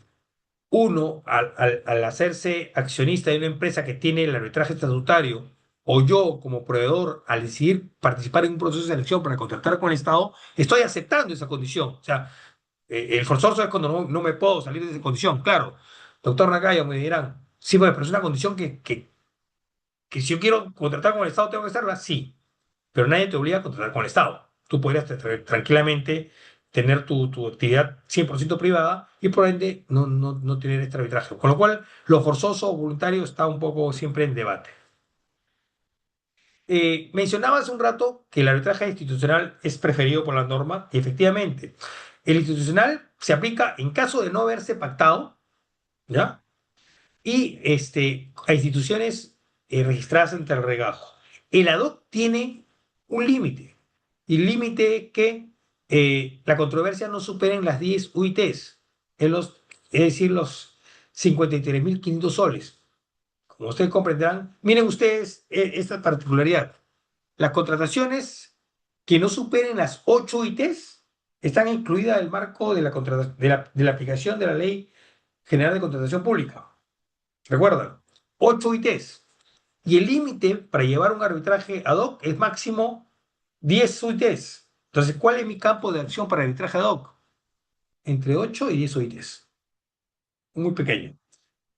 uno, al hacerse accionista de una empresa que tiene el arbitraje estatutario, o yo como proveedor, al decidir participar en un proceso de selección para contratar con el Estado, estoy aceptando esa condición. O sea, el forzoso es cuando no me puedo salir de esa condición. Claro, doctor Nakayo, me dirán, sí, bueno, pero es una condición que si yo quiero contratar con el Estado, tengo que hacerla, sí, pero nadie te obliga a contratar con el Estado. Tú podrías tranquilamente tener tu actividad 100% privada y por ende no tener este arbitraje. Con lo cual, lo forzoso o voluntario está un poco siempre en debate. Mencionaba hace un rato que el arbitraje institucional es preferido por la norma y efectivamente, el institucional se aplica en caso de no haberse pactado, ¿ya? Y a instituciones registradas ante el regajo. El ad hoc tiene un límite, y el límite es que la controversia no superen las 10 UITs, es decir, los 53.500 soles. Como ustedes comprenderán, miren ustedes esta particularidad. Las contrataciones que no superen las 8 UITs están incluidas en el marco de la aplicación de la Ley General de Contratación Pública. Recuerda, 8 UITs. Y el límite para llevar un arbitraje ad hoc es máximo 10 UITs. Entonces, ¿cuál es mi campo de acción para arbitraje ad hoc? Entre 8 y 10 UITs. Muy pequeño.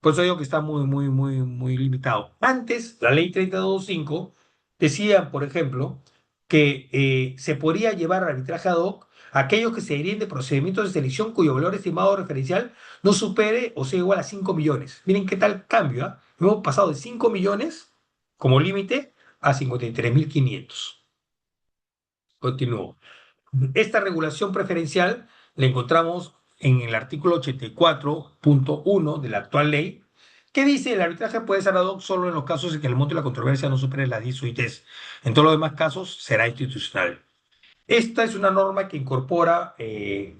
Por eso digo que está muy, muy, muy, muy limitado. Antes, la ley 32.5 decía, por ejemplo, que se podría llevar arbitraje ad hoc a aquellos que se deriven de procedimientos de selección cuyo valor estimado referencial no supere o sea igual a 5 millones. Miren qué tal cambio, ¿ah? Hemos pasado de 5 millones como límite a 53.500. Continúo. Esta regulación preferencial la encontramos en el artículo 84.1 de la actual ley, que dice el arbitraje puede ser ad hoc solo en los casos en que el monto de la controversia no supere las 10 UITs. En todos los demás casos será institucional. Esta es una norma que incorpora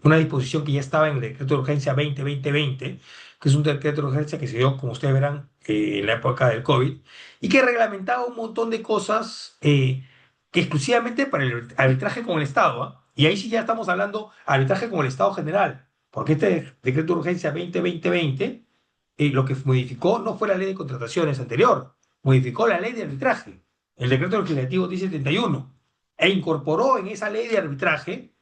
una disposición que ya estaba en el decreto de urgencia 20-2020, que es un decreto de urgencia que se dio, como ustedes verán, en la época del COVID, y que reglamentaba un montón de cosas que exclusivamente para el arbitraje con el Estado, ¿ah? Y ahí sí ya estamos hablando arbitraje con el Estado general, porque este decreto de urgencia 20-2020 lo que modificó no fue la ley de contrataciones anterior, modificó la ley de arbitraje, el decreto legislativo 1071 e incorporó en esa ley de arbitraje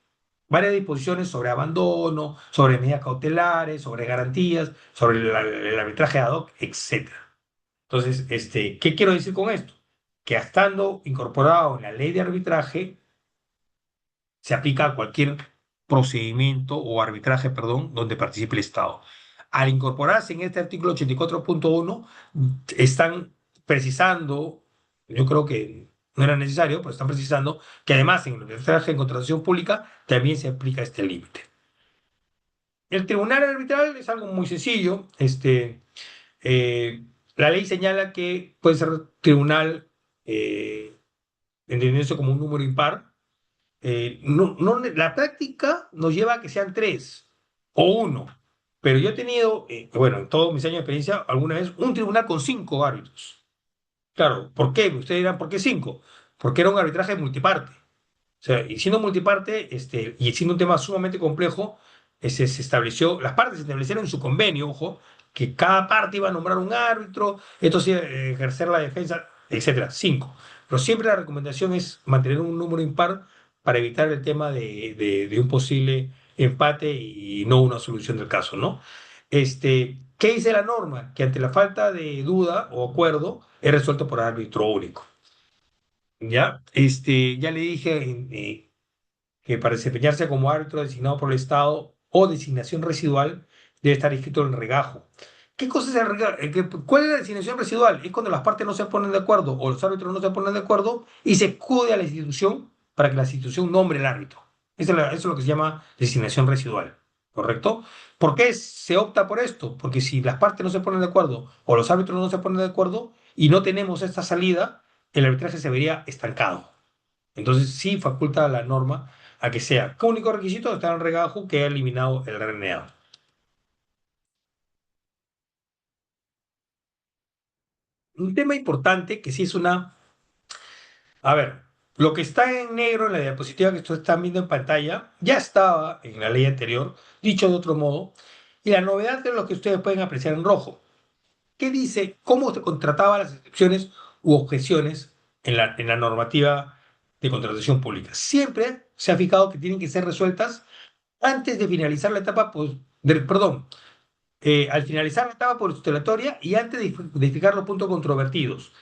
varias disposiciones sobre abandono, sobre medidas cautelares, sobre garantías, sobre el arbitraje ad hoc, etcétera. Entonces, ¿qué quiero decir con esto? Que estando incorporado en la ley de arbitraje, se aplica a cualquier procedimiento o arbitraje, perdón, donde participe el Estado. Al incorporarse en este artículo 84.1, están precisando, yo creo que no era necesario, pero están precisando que además en el arbitraje en contratación pública también se aplica este límite. El tribunal arbitral es algo muy sencillo. Eh, la ley señala que puede ser tribunal entendiéndose como un número impar. La práctica nos lleva a que sean tres o uno, pero yo he tenido, bueno, en todos mis años de experiencia, alguna vez un tribunal con 5 árbitros. Claro, ¿por qué? Ustedes dirán, ¿por qué 5? Porque era un arbitraje multiparte. O sea, y siendo multiparte, y siendo un tema sumamente complejo, se estableció, las partes establecieron en su convenio, ojo, que cada parte iba a nombrar un árbitro, esto sí, ejercer la defensa, etcétera. 5. Pero siempre la recomendación es mantener un número impar para evitar el tema de un posible empate y no una solución del caso, ¿no? ¿Qué dice la norma? Que ante la falta de duda o acuerdo es resuelto por árbitro único. ¿Ya? Ya le dije que para desempeñarse como árbitro designado por el Estado o designación residual debe estar escrito en el regajo. ¿Qué cosa es el regajo? ¿Cuál es la designación residual? Es cuando las partes no se ponen de acuerdo o los árbitros no se ponen de acuerdo y se acude a la institución para que la institución nombre el árbitro. Eso es lo que se llama designación residual, ¿correcto? ¿Por qué se opta por esto? Porque si las partes no se ponen de acuerdo o los árbitros no se ponen de acuerdo y no tenemos esta salida, el arbitraje se vería estancado. Entonces sí faculta la norma a que sea. ¿Qué único requisito? Está en el regajo que ha eliminado el RNA. Un tema importante que sí es una... A ver, lo que está en negro en la diapositiva que ustedes están viendo en pantalla ya estaba en la ley anterior, dicho de otro modo, y la novedad es lo que ustedes pueden apreciar en rojo. ¿Qué dice? ¿Cómo se contrataba las excepciones u objeciones en la normativa de contratación pública? Siempre se ha fijado que tienen que ser resueltas antes de finalizar la etapa, pues, perdón, al finalizar la etapa postulatoria y antes de fijar los puntos controvertidos.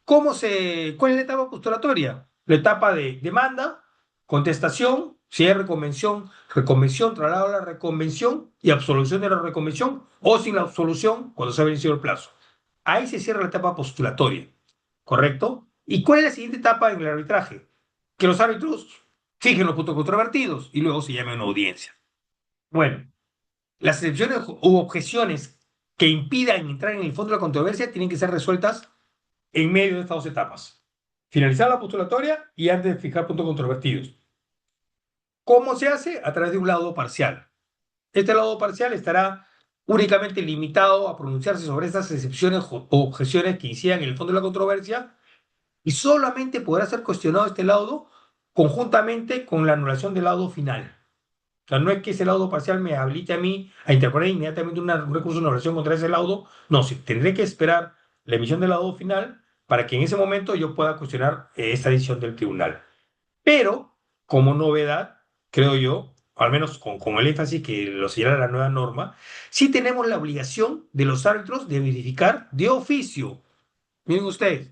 ¿Cuál es la etapa postulatoria? La etapa de demanda, contestación, si hay reconvención, reconvención, traslado a la reconvención y absolución de la reconvención, o sin la absolución cuando se ha vencido el plazo. Ahí se cierra la etapa postulatoria, ¿correcto? ¿Y cuál es la siguiente etapa en el arbitraje? Que los árbitros fijen los puntos controvertidos y luego se llame a una audiencia. Bueno, las excepciones u objeciones que impidan entrar en el fondo de la controversia tienen que ser resueltas en medio de estas dos etapas. Finalizar la postulatoria y antes de fijar puntos controvertidos. ¿Cómo se hace? A través de un laudo parcial. Este laudo parcial estará únicamente limitado a pronunciarse sobre estas excepciones o objeciones que incidan en el fondo de la controversia y solamente podrá ser cuestionado este laudo conjuntamente con la anulación del laudo final. O sea, no es que ese laudo parcial me habilite a mí a interponer inmediatamente un recurso de anulación contra ese laudo. No, sí, tendré que esperar la emisión del laudo final para que en ese momento yo pueda cuestionar esta decisión del tribunal. Pero, como novedad, creo yo, al menos con el énfasis que lo señala la nueva norma, sí tenemos la obligación de los árbitros de verificar de oficio, miren ustedes,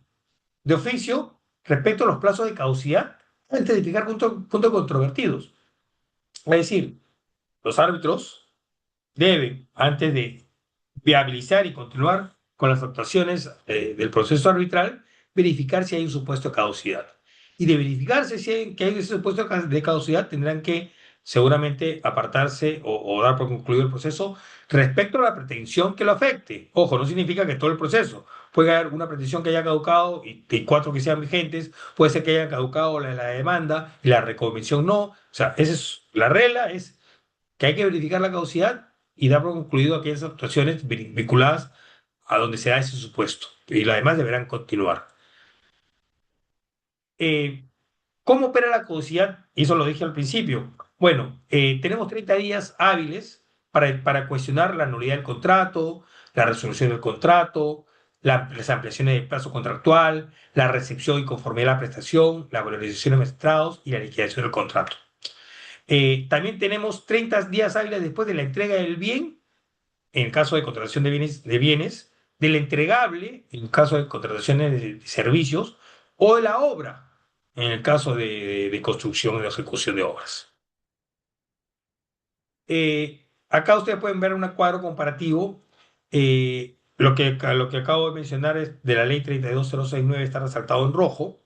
de oficio respecto a los plazos de caducidad antes de fijar puntos controvertidos. Es decir, los árbitros deben, antes de viabilizar y continuar con las actuaciones del proceso arbitral, verificar si hay un supuesto de caducidad. Y de verificarse si hay, que hay ese supuesto de caducidad, tendrán que seguramente apartarse o dar por concluido el proceso respecto a la pretensión que lo afecte. Ojo, no significa que todo el proceso. Puede haber una pretensión que haya caducado y cuatro que sean vigentes. Puede ser que haya caducado la demanda y la reconvención no. O sea, esa es la regla, es que hay que verificar la caducidad y dar por concluido aquellas actuaciones vinculadas a donde se da ese supuesto. Y las demás deberán continuar. Eh, ¿Cómo opera la caducidad? Y eso lo dije al principio. Bueno, tenemos 30 días hábiles para cuestionar la nulidad del contrato, la resolución del contrato, las ampliaciones del plazo contractual, la recepción y conformidad de la prestación, la valorización de magistrados y la liquidación del contrato. También tenemos 30 días hábiles después de la entrega del bien en el caso de contratación de bienes, del entregable, en el caso de contrataciones de servicios, o de la obra, en el caso de construcción y de ejecución de obras. Acá ustedes pueden ver un cuadro comparativo. Lo que acabo de mencionar es de la ley 32069, está resaltado en rojo,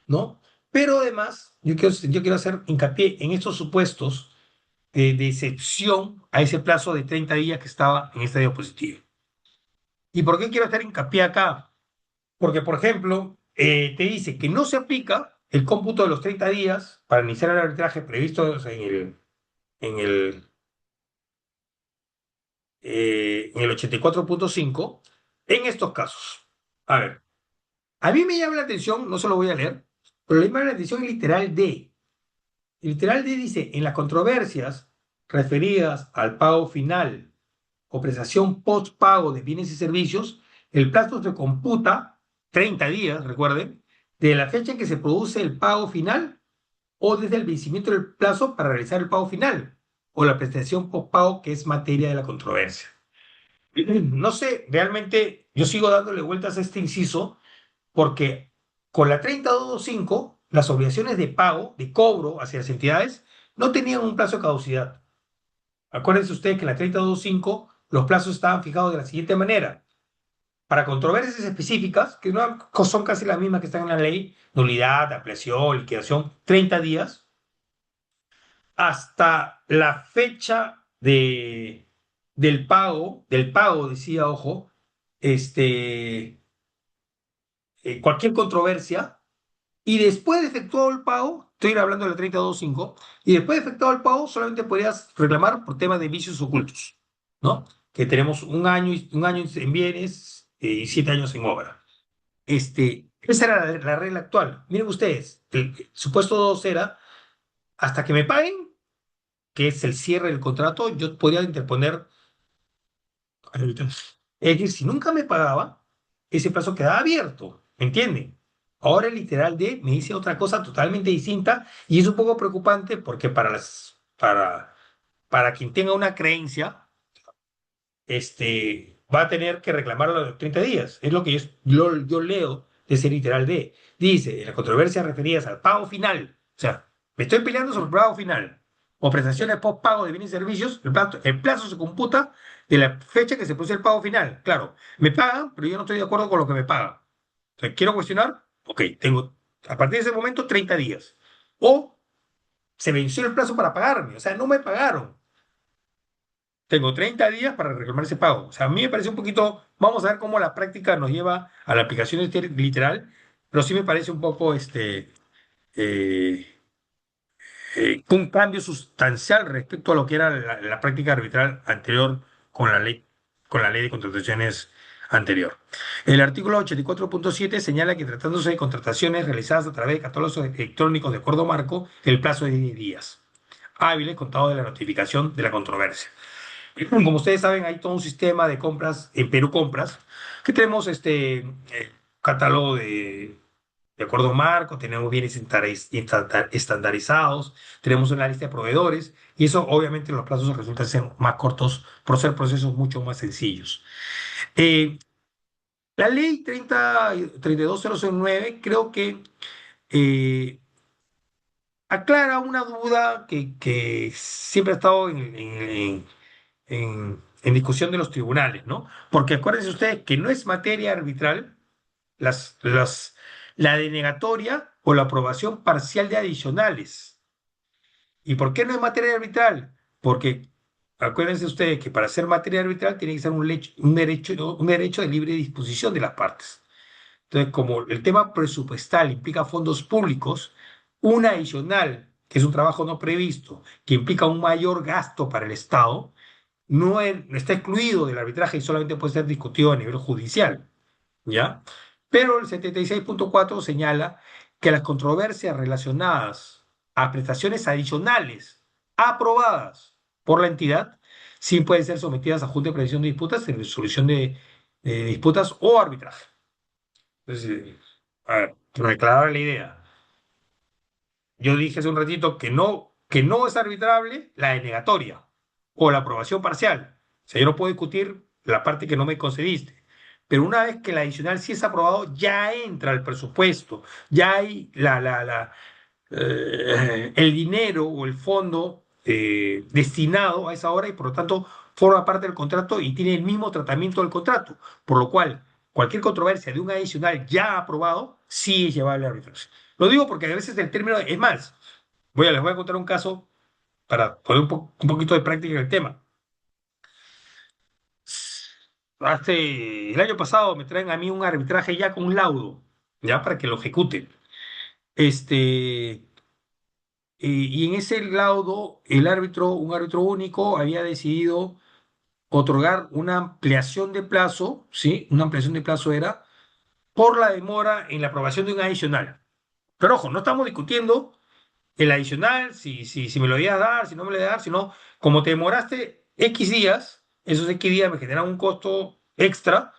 ¿no? Pero además, yo quiero hacer hincapié en estos supuestos de excepción a ese plazo de 30 días que estaba en esta diapositiva. ¿Y por qué quiero hacer hincapié acá? Porque, por ejemplo, te dice que no se aplica el cómputo de los 30 días para iniciar el arbitraje previsto en el 84.5 en estos casos. A ver, a mí me llama la atención, no se lo voy a leer, pero le llama la atención el literal D. El literal D dice, en las controversias referidas al pago final o prestación post-pago de bienes y servicios, el plazo se computa 30 días, recuerden, de la fecha en que se produce el pago final o desde el vencimiento del plazo para realizar el pago final o la prestación post-pago que es materia de la controversia. No sé, realmente yo sigo dándole vueltas a este inciso porque con la 30.225 las obligaciones de pago, de cobro hacia las entidades, no tenían un plazo de caducidad. Acuérdense ustedes que en la 3025 los plazos estaban fijados de la siguiente manera. Para controversias específicas, que no son casi las mismas que están en la ley, nulidad, ampliación, liquidación, 30 días, hasta la fecha del pago, decía, ojo, este, cualquier controversia, y después de efectuado el pago, estoy hablando de la 3025, y después de efectuado el pago solamente podrías reclamar por temas de vicios ocultos, ¿no? Que tenemos un año en bienes y 7 años en obra. Esa era la regla actual. Miren ustedes, el supuesto 2 era, hasta que me paguen, que es el cierre del contrato, yo podría interponer. Es decir, si nunca me pagaba, ese plazo quedaba abierto, ¿me entienden? Ahora el literal D me dice otra cosa totalmente distinta y es un poco preocupante porque para quien tenga una creencia, va a tener que reclamarlo a los 30 días. Es lo que yo leo de ese literal D. Dice, en las controversias referidas al pago final, o sea, me estoy peleando sobre el pago final o prestaciones post pago de bienes y servicios, el plazo se computa de la fecha que se produce el pago final. Claro, me pagan, pero yo no estoy de acuerdo con lo que me pagan. O sea, quiero cuestionar, ok, tengo a partir de ese momento 30 días. O se venció el plazo para pagarme, o sea, no me pagaron. Tengo 30 días para reclamar ese pago. O sea, a mí me parece un poquito, vamos a ver cómo la práctica nos lleva a la aplicación literal, pero sí me parece un poco eh, un cambio sustancial respecto a lo que era la práctica arbitral anterior con la ley de contrataciones anterior. El artículo 84.7 señala que tratándose de contrataciones realizadas a través de catálogos electrónicos de acuerdo marco, el plazo es de 10 días hábiles contado de la notificación de la controversia. Como ustedes saben, hay todo un sistema de compras en Perú Compras, que tenemos catálogo de acuerdo marco, tenemos bienes estandarizados, tenemos una lista de proveedores, y eso obviamente los plazos resultan ser más cortos por ser procesos mucho más sencillos. Eh, la ley 32009 creo que eh, aclara una duda que siempre ha estado en discusión de los tribunales, ¿no? Porque acuérdense ustedes que no es materia arbitral las, las, la denegatoria o la aprobación parcial de adicionales. ¿Y por qué no es materia arbitral? Porque acuérdense ustedes que para ser materia arbitral tiene que ser un derecho de libre disposición de las partes. Entonces, como el tema presupuestal implica fondos públicos, un adicional, que es un trabajo no previsto, que implica un mayor gasto para el Estado, no está excluido del arbitraje y solamente puede ser discutido a nivel judicial, ¿ya? Pero el 76.4 señala que las controversias relacionadas a prestaciones adicionales aprobadas por la entidad sí pueden ser sometidas a junta de prevención de disputas en resolución de disputas o arbitraje. Entonces, a ver, para aclarar la idea, yo dije hace un ratito que no es arbitrable la denegatoria o la aprobación parcial. O sea, yo no puedo discutir la parte que no me concediste. Pero una vez que la adicional sí es aprobado, ya entra el presupuesto, ya hay el dinero o el fondo destinado a esa hora y por lo tanto forma parte del contrato y tiene el mismo tratamiento del contrato. Por lo cual, cualquier controversia de un adicional ya aprobado sí es llevable a arbitraje. Lo digo porque a veces el término es más. Les voy a contar un caso para poner un poquito de práctica en el tema. El año pasado me traen a mí un arbitraje ya con un laudo, ya para que lo ejecute. Este, y en ese laudo, un árbitro único, había decidido otorgar una ampliación de plazo, ¿sí? Una ampliación de plazo era por la demora en la aprobación de un adicional. Pero ojo, no estamos discutiendo el adicional, si me lo ibas a dar, si no me lo ibas a dar, sino como te demoraste X días, esos X días me generan un costo extra,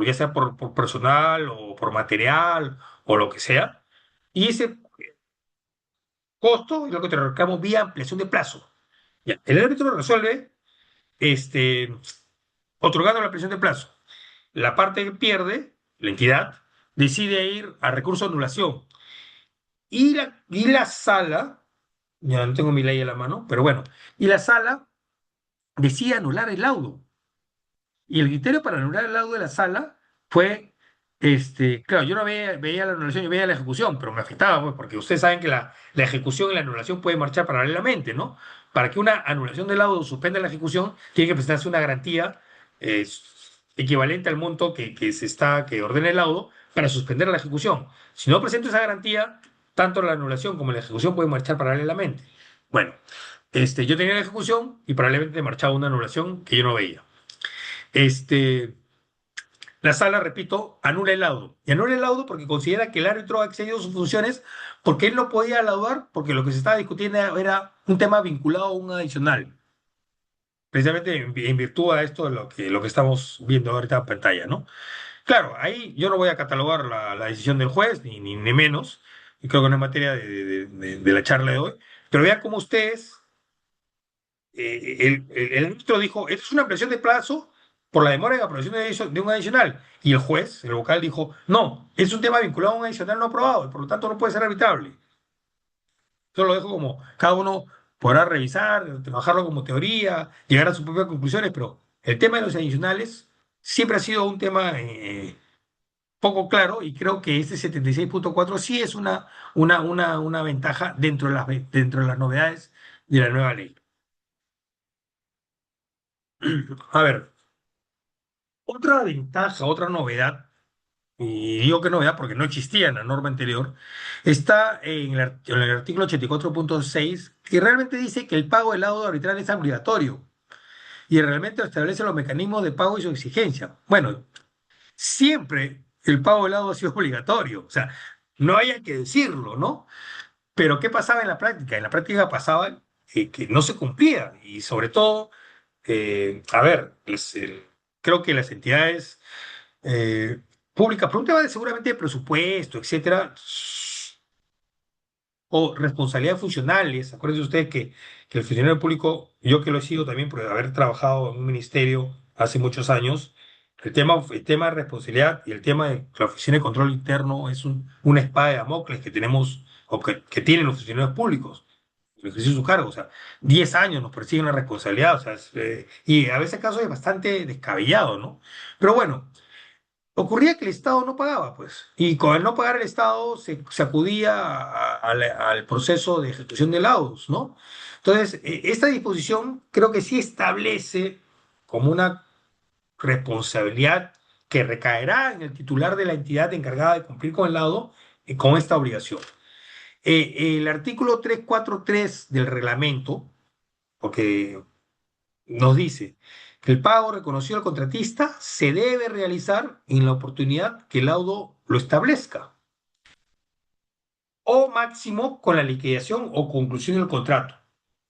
ya sea por personal o por material o lo que sea, y ese costo es lo que te reclamo vía ampliación de plazo. Ya, el árbitro resuelve este, otorgando la ampliación de plazo. La parte que pierde, la entidad, decide ir a recurso de anulación. Y la sala, ya no tengo mi ley a la mano, pero bueno, y la sala decide anular el laudo. Y el criterio para anular el laudo de la sala fue, claro, yo no veía la anulación, yo veía la ejecución, pero me afectaba, pues, porque ustedes saben que la ejecución y la anulación pueden marchar paralelamente, ¿no? Para que una anulación del laudo suspenda la ejecución, tiene que presentarse una garantía eh, equivalente al monto que ordena el laudo para suspender la ejecución. Si no presento esa garantía, tanto la anulación como la ejecución pueden marchar paralelamente. Bueno, yo tenía la ejecución y paralelamente marchaba una anulación que yo no veía. Este, la sala, repito, anula el laudo. Y anula el laudo porque considera que el árbitro ha excedido sus funciones porque él no podía laudar porque lo que se estaba discutiendo era un tema vinculado a un adicional. Precisamente en virtud a esto de lo que estamos viendo ahorita en pantalla, ¿no? Claro, ahí yo no voy a catalogar la decisión del juez, ni menos, y creo que no es materia de la charla de hoy, pero vean cómo ustedes el árbitro dijo, esto es una ampliación de plazo por la demora en aprobación de un adicional. Y el juez, el vocal, dijo, no, es un tema vinculado a un adicional no aprobado y por lo tanto no puede ser arbitrable. Eso lo dejo como cada uno podrá revisar, trabajarlo como teoría, llegar a sus propias conclusiones, pero el tema de los adicionales siempre ha sido un tema poco claro y creo que este 76.4 sí es una ventaja dentro de las novedades de la nueva ley. A ver, otra ventaja, otra novedad, y digo que novedad porque no existía en la norma anterior, está en el artículo 84.6, que realmente dice que el pago del laudo arbitral es obligatorio y realmente establece los mecanismos de pago y su exigencia. Bueno, siempre el pago del laudo ha sido obligatorio, o sea, no haya que decirlo, ¿no? Pero ¿qué pasaba en la práctica? En la práctica pasaba que no se cumplía y sobre todo, a ver, creo que las entidades pública, por un tema seguramente de presupuesto, etcétera, o responsabilidades funcionales. Acuérdense ustedes que el funcionario público, yo que lo he sido también por haber trabajado en un ministerio hace muchos años, el tema de responsabilidad y el tema de la Oficina de Control Interno es una espada de Damocles que tenemos o que tienen los funcionarios públicos. El ejercicio de su cargo, o sea, 10 años nos persiguen la responsabilidad, o sea, y a veces el caso es bastante descabellado, ¿no? Pero bueno, ocurría que el Estado no pagaba, pues, y con el no pagar el Estado se acudía al proceso de ejecución de laudos, ¿no? Entonces, esta disposición creo que sí establece como una responsabilidad que recaerá en el titular de la entidad encargada de cumplir con el laudo con esta obligación. El artículo 343 del reglamento, porque nos dice que el pago reconocido al contratista se debe realizar en la oportunidad que el laudo lo establezca, o máximo con la liquidación o conclusión del contrato,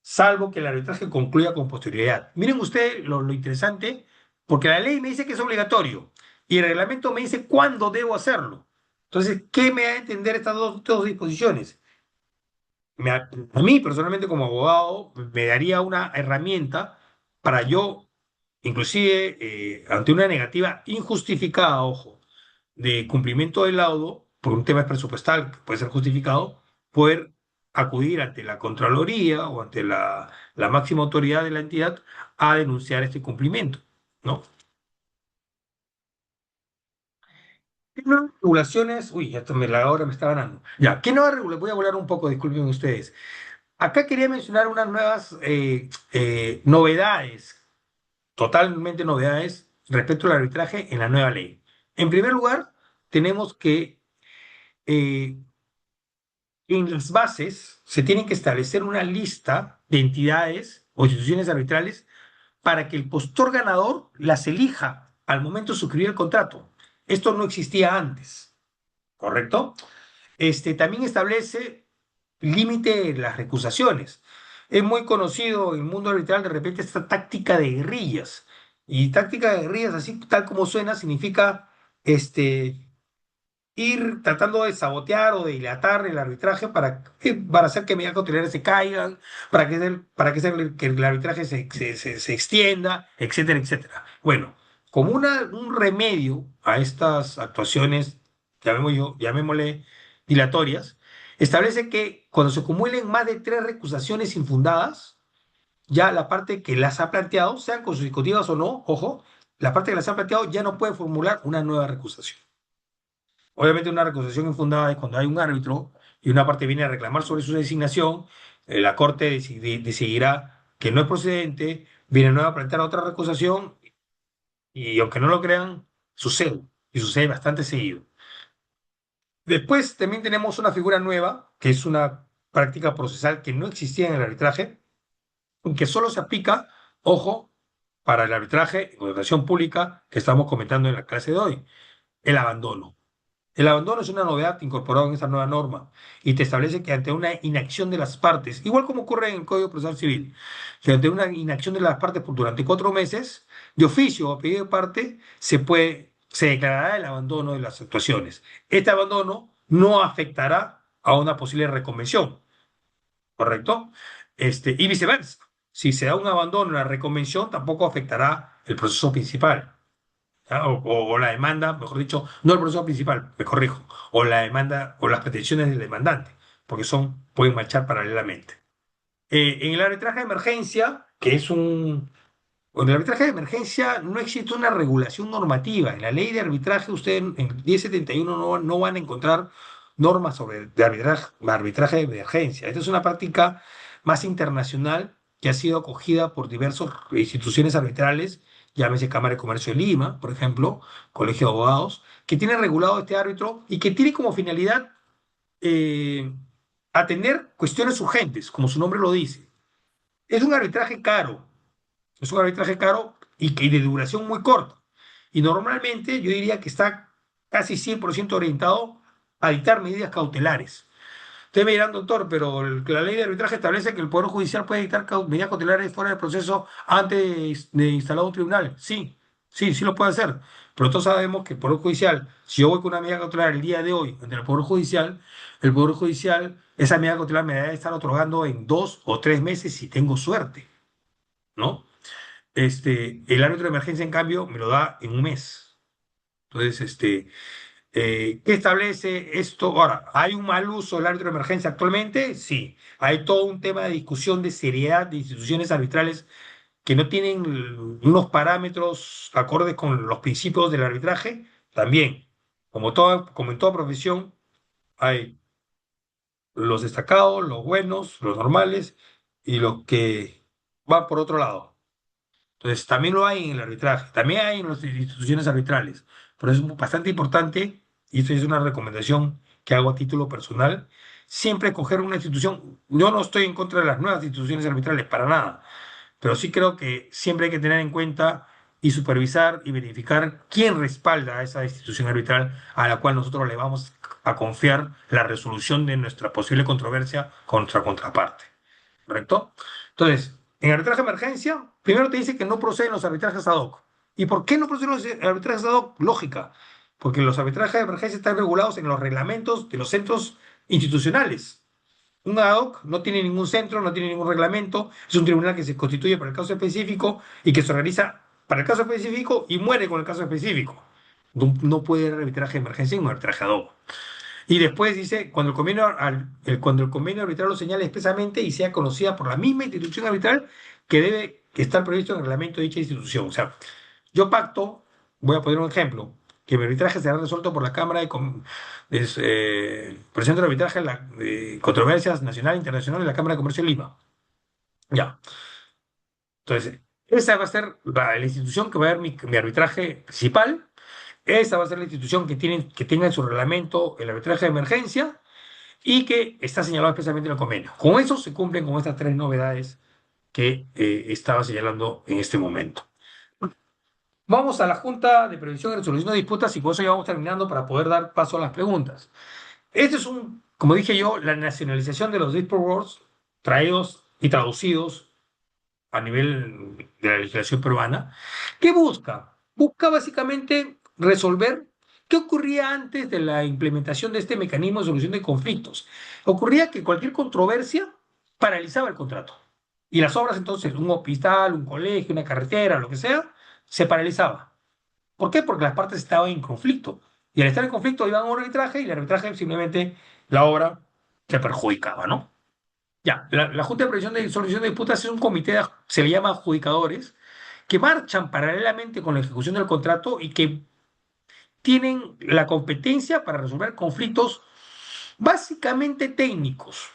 salvo que el arbitraje concluya con posterioridad. Miren ustedes lo interesante, porque la ley me dice que es obligatorio y el reglamento me dice cuándo debo hacerlo. Entonces, ¿qué me da a entender estas dos disposiciones? A mí personalmente como abogado me daría una herramienta para yo, inclusive ante una negativa injustificada, ojo, de cumplimiento del laudo, por un tema presupuestal que puede ser justificado, poder acudir ante la Contraloría o ante la máxima autoridad de la entidad a denunciar este incumplimiento, ¿no? ¿Qué nuevas regulaciones? Uy, ahora me está ganando. Ya, ¿qué nuevas regulaciones? Voy a volar un poco, disculpen ustedes. Acá quería mencionar unas nuevas novedades, totalmente novedades respecto al arbitraje en la nueva ley. En primer lugar, tenemos que eh, en las bases se tiene que establecer una lista de entidades o instituciones arbitrales para que el postor ganador las elija al momento de suscribir el contrato. Esto no existía antes, ¿correcto? También establece límite de las recusaciones. Es muy conocido en el mundo arbitral de repente esta táctica de guerrillas. Y táctica de guerrillas, así tal como suena, significa ir tratando de sabotear o de dilatar el arbitraje para hacer que medidas cautelares se caigan, que el arbitraje se extienda, etcétera, etcétera. Bueno, como un remedio a estas actuaciones, llamémosle dilatorias, establece que cuando se acumulen más de tres recusaciones infundadas, ya la parte que las ha planteado, sean consecutivas o no, ojo, la parte que las ha planteado ya no puede formular una nueva recusación. Obviamente una recusación infundada es cuando hay un árbitro y una parte viene a reclamar sobre su designación, la Corte decidirá que no es procedente, viene nueva a plantear otra recusación y aunque no lo crean, sucede, y sucede bastante seguido. Después también tenemos una figura nueva, que es una práctica procesal que no existía en el arbitraje, que solo se aplica, ojo, para el arbitraje en contratación pública que estamos comentando en la clase de hoy, el abandono. El abandono es una novedad incorporada en esta nueva norma y te establece que ante una inacción de las partes, igual como ocurre en el Código Procesal Civil, que ante una inacción de las partes durante 4 meses, de oficio o a pedido de parte, se declarará el abandono de las actuaciones. Este abandono no afectará a una posible reconvención, ¿correcto? Y viceversa. Si se da un abandono en la reconvención, tampoco afectará el proceso principal. ¿Ya? O la demanda, mejor dicho, no el proceso principal, me corrijo, o la demanda o las pretensiones del demandante, porque pueden marchar paralelamente. En el arbitraje de emergencia, que es un... En el arbitraje de emergencia no existe una regulación normativa. En la ley de arbitraje, ustedes en 1071 no van a encontrar normas sobre arbitraje de emergencia. Esta es una práctica más internacional que ha sido acogida por diversas instituciones arbitrales, llámese Cámara de Comercio de Lima, por ejemplo, Colegio de Abogados, que tiene regulado este árbitro y que tiene como finalidad eh, atender cuestiones urgentes, como su nombre lo dice. Es un arbitraje caro, es un arbitraje caro y de duración muy corta. Y normalmente yo diría que está casi 100% orientado a dictar medidas cautelares. Ustedes me dirán, doctor, pero la ley de arbitraje establece que el Poder Judicial puede dictar medidas cautelares fuera del proceso antes de instalar un tribunal. Sí, sí, sí lo puede hacer. Pero todos sabemos que el Poder Judicial, si yo voy con una medida cautelar el día de hoy ante el Poder Judicial, esa medida cautelar me debe estar otorgando en 2 o 3 meses si tengo suerte, ¿no? El árbitro de emergencia, en cambio, me lo da en un mes. Entonces, ¿qué establece esto? Ahora, ¿hay un mal uso del árbitro de emergencia actualmente? Sí. Hay todo un tema de discusión de seriedad de instituciones arbitrales que no tienen unos parámetros acordes con los principios del arbitraje. También, como en toda profesión, hay los destacados, los buenos, los normales y los que van por otro lado. Entonces, también lo hay en el arbitraje, también hay en las instituciones arbitrales, pero es bastante importante, y esto es una recomendación que hago a título personal, siempre coger una institución. Yo no estoy en contra de las nuevas instituciones arbitrales, para nada, pero sí creo que siempre hay que tener en cuenta y supervisar y verificar quién respalda a esa institución arbitral a la cual nosotros le vamos a confiar la resolución de nuestra posible controversia contra contraparte. ¿Correcto? Entonces, en arbitraje de emergencia, primero te dice que no proceden los arbitrajes ad hoc. ¿Y por qué no proceden los arbitrajes ad hoc? Lógica, porque los arbitrajes de emergencia están regulados en los reglamentos de los centros institucionales. Un ad hoc no tiene ningún centro, no tiene ningún reglamento, es un tribunal que se constituye para el caso específico y que se organiza para el caso específico y muere con el caso específico. No puede haber arbitraje de emergencia en un arbitraje ad hoc. Y después dice, cuando el convenio arbitral lo señale expresamente y sea conocida por la misma institución arbitral que debe estar previsto en el reglamento de dicha institución. O sea, yo pacto, voy a poner un ejemplo, que mi arbitraje será resuelto por la Cámara por el Centro de Arbitraje de Controversias Nacional e Internacional de la Cámara de Comercio de Lima. Ya. Entonces, esa va a ser la institución que va a ver mi arbitraje principal. Esa va a ser la institución que tenga en su reglamento el arbitraje de emergencia y que está señalado especialmente en el convenio. Con eso se cumplen con estas tres novedades que estaba señalando en este momento. Vamos a la Junta de Prevención y Resolución de Disputas y con eso ya vamos terminando para poder dar paso a las preguntas. Este es como dije yo, la nacionalización de los dispute boards traídos y traducidos a nivel de la legislación peruana. ¿Qué busca? Busca básicamente resolver qué ocurría antes de la implementación de este mecanismo de solución de conflictos. Ocurría que cualquier controversia paralizaba el contrato. Y las obras entonces, un hospital, un colegio, una carretera, lo que sea, se paralizaba. ¿Por qué? Porque las partes estaban en conflicto. Y al estar en conflicto iban a un arbitraje y el arbitraje simplemente la obra se perjudicaba, ¿no? Ya, la Junta de Previsión de Solución de Disputas es un comité, se le llama adjudicadores, que marchan paralelamente con la ejecución del contrato y que tienen la competencia para resolver conflictos básicamente técnicos.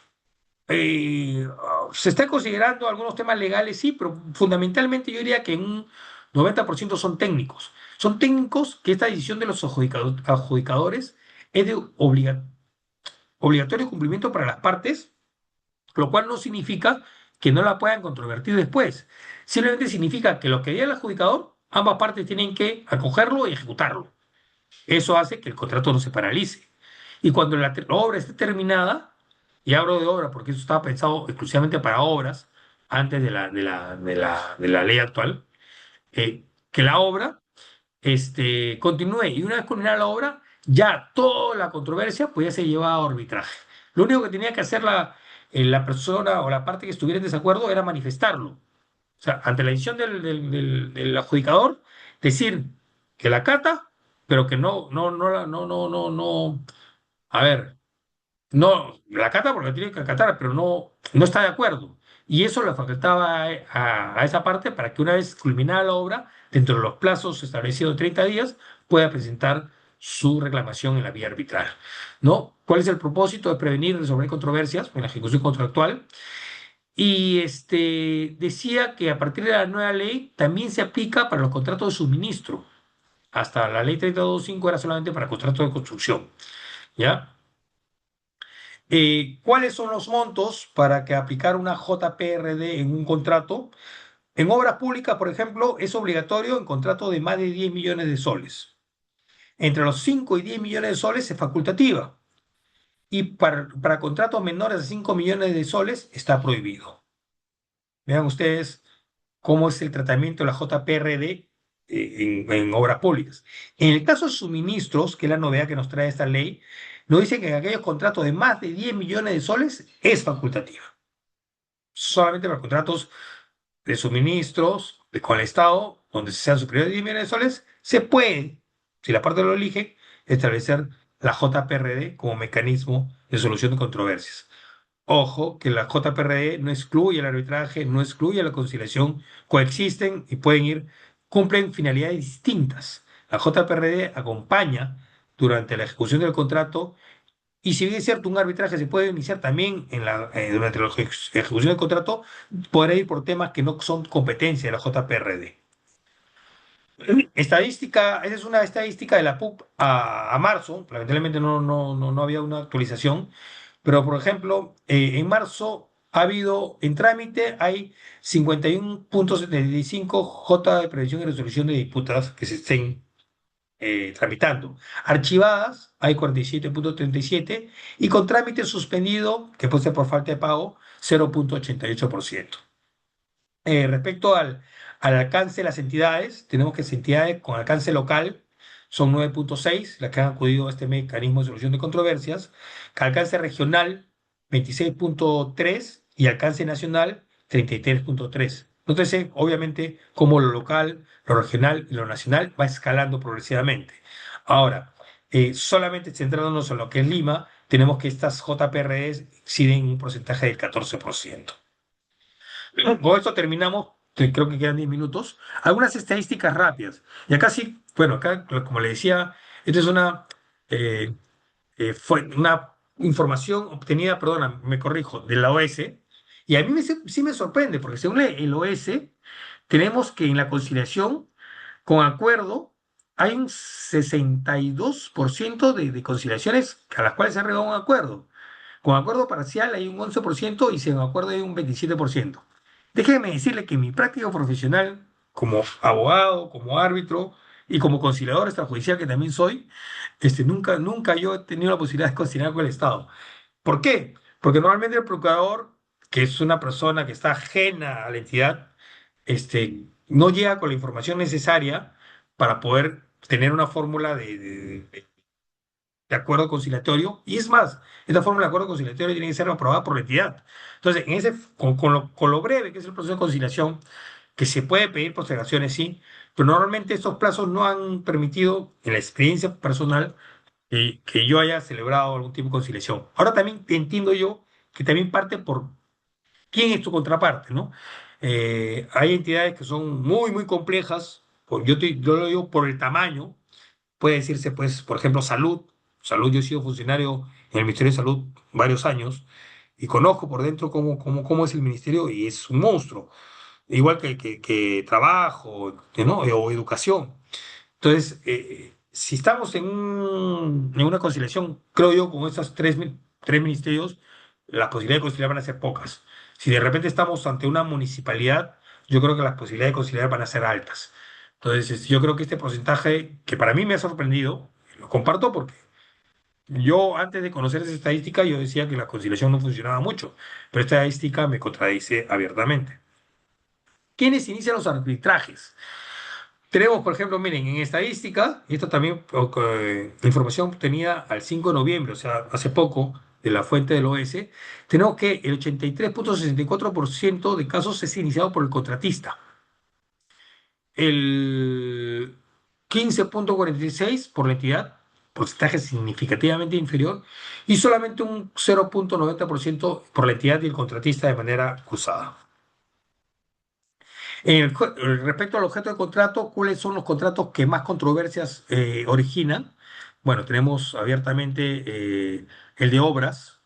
Se está considerando algunos temas legales, sí, pero fundamentalmente yo diría que en un 90% son técnicos. Son técnicos que esta decisión de los adjudicadores es de obligatorio cumplimiento para las partes, lo cual no significa que no la puedan controvertir después. Simplemente significa que lo que diga el adjudicador, ambas partes tienen que acogerlo y ejecutarlo. Eso hace que el contrato no se paralice. Y cuando la obra esté terminada, y hablo de obra porque eso estaba pensado exclusivamente para obras antes de la ley actual, que la obra continúe y una vez culminada la obra, ya toda la controversia pues ya se lleva a arbitraje. Lo único que tenía que hacer la persona o la parte que estuviera en desacuerdo era manifestarlo. O sea, ante la decisión del adjudicador, decir que la acata, pero que a ver, no, la acata porque la tiene que acatar, pero no está de acuerdo. Y eso le facultaba a esa parte para que una vez culminada la obra, dentro de los plazos establecidos de 30 días, pueda presentar su reclamación en la vía arbitral. ¿No? ¿Cuál es el propósito? De prevenir y resolver controversias en la ejecución contractual. Y decía que a partir de la nueva ley también se aplica para los contratos de suministro. Hasta la ley 325 era solamente para contratos de construcción. ¿Ya? ¿Cuáles son los montos para que aplicar una JPRD en un contrato? En obras públicas, por ejemplo, es obligatorio en contrato de más de 10 millones de soles. Entre los 5 y 10 millones de soles es facultativa. Y para contratos menores de 5 millones de soles está prohibido. Vean ustedes cómo es el tratamiento de la JPRD en obras públicas. En el caso de suministros, que es la novedad que nos trae esta ley, nos dice que en aquellos contratos de más de 10 millones de soles es facultativa. Solamente para contratos de suministros con el Estado, donde sean superiores a 10 millones de soles, se puede, si la parte lo elige, establecer la JPRD como mecanismo de solución de controversias. Ojo, que la JPRD no excluye el arbitraje, no excluye la conciliación, coexisten y cumplen finalidades distintas. La JPRD acompaña durante la ejecución del contrato y si bien es cierto, un arbitraje se puede iniciar también durante la ejecución del contrato, podrá ir por temas que no son competencia de la JPRD. Estadística, esa es una estadística de la PUC a marzo, lamentablemente no había una actualización, pero por ejemplo, en marzo ha habido, en trámite, hay 51,75 J de prevención y resolución de disputas que se estén tramitando. Archivadas hay 47,37 y con trámite suspendido, que puede ser por falta de pago, 0,88%. Respecto al alcance de las entidades, tenemos que las entidades con alcance local son 9,6 las que han acudido a este mecanismo de solución de controversias, que alcance regional 26,3 y alcance nacional 33,3. Entonces, obviamente, como lo local, lo regional y lo nacional va escalando progresivamente. Ahora, solamente centrándonos en lo que es Lima, tenemos que estas JPRs exceden un porcentaje del 14%. Con esto terminamos, creo que quedan 10 minutos. Algunas estadísticas rápidas. Y acá sí, bueno, acá, como le decía, esta es fue una información obtenida, perdona, me corrijo, de la OS. Y a mí sí me sorprende, porque según el OS, tenemos que en la conciliación, con acuerdo, hay un 62% de conciliaciones a las cuales se ha llegado a un acuerdo. Con acuerdo parcial hay un 11% y sin acuerdo hay un 27%. Déjeme decirle que en mi práctica profesional, como abogado, como árbitro y como conciliador extrajudicial que también soy, nunca yo he tenido la posibilidad de conciliar con el Estado. ¿Por qué? Porque normalmente el procurador, que es una persona que está ajena a la entidad, no llega con la información necesaria para poder tener una fórmula de acuerdo conciliatorio. Y es más, esta fórmula de acuerdo conciliatorio tiene que ser aprobada por la entidad. Entonces, con lo breve que es el proceso de conciliación, que se puede pedir postergaciones, sí, pero normalmente estos plazos no han permitido, en la experiencia personal, que yo haya celebrado algún tipo de conciliación. Ahora también entiendo yo que también parte por quién es tu contraparte, ¿no? Hay entidades que son muy, muy complejas. Yo lo digo por el tamaño. Puede decirse, pues, por ejemplo, salud. Salud, yo he sido funcionario en el Ministerio de Salud varios años y conozco por dentro cómo es el ministerio y es un monstruo, igual que trabajo, ¿no? O educación. Entonces, si estamos en una conciliación, creo yo, con estos tres ministerios, las posibilidades de conciliar van a ser pocas. Si de repente estamos ante una municipalidad, yo creo que las posibilidades de conciliar van a ser altas. Entonces, yo creo que este porcentaje, que para mí me ha sorprendido, lo comparto porque yo antes de conocer esa estadística, yo decía que la conciliación no funcionaba mucho, pero esta estadística me contradice abiertamente. ¿Quiénes inician los arbitrajes? Tenemos, por ejemplo, miren, en estadística, y esto también información obtenida al 5 de noviembre, o sea, hace poco, de la fuente del OS, tenemos que el 83,64% de casos es iniciado por el contratista, el 15,46% por la entidad, porcentaje significativamente inferior, y solamente un 0,90% por la entidad y el contratista de manera cruzada. Respecto al objeto de contrato, ¿cuáles son los contratos que más controversias originan? Bueno, tenemos abiertamente el de obras,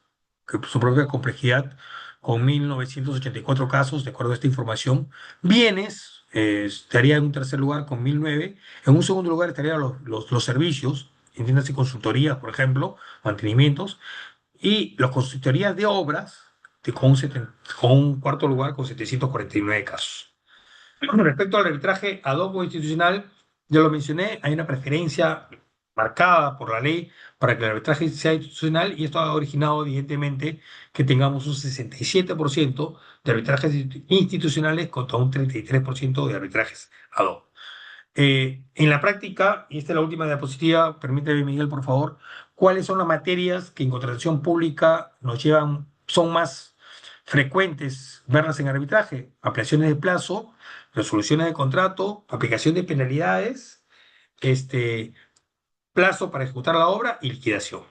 que por su propia complejidad, con 1984 casos, de acuerdo a esta información. Bienes, estaría en un tercer lugar con 1009. En un segundo lugar estarían los servicios, entiéndase consultorías, por ejemplo, mantenimientos, y las consultorías de obras, con un cuarto lugar con 749 casos. Respecto al arbitraje ad hoc o institucional, ya lo mencioné, hay una preferencia marcada por la ley para que el arbitraje sea institucional y esto ha originado evidentemente que tengamos un 67% de arbitrajes institucionales contra un 33% de arbitrajes ad hoc. En la práctica, y esta es la última diapositiva, permíteme Miguel, por favor, ¿cuáles son las materias que en contratación pública son más frecuentes verlas en arbitraje? Ampliaciones de plazo, resoluciones de contrato, aplicación de penalidades, este, plazo para ejecutar la obra y liquidación.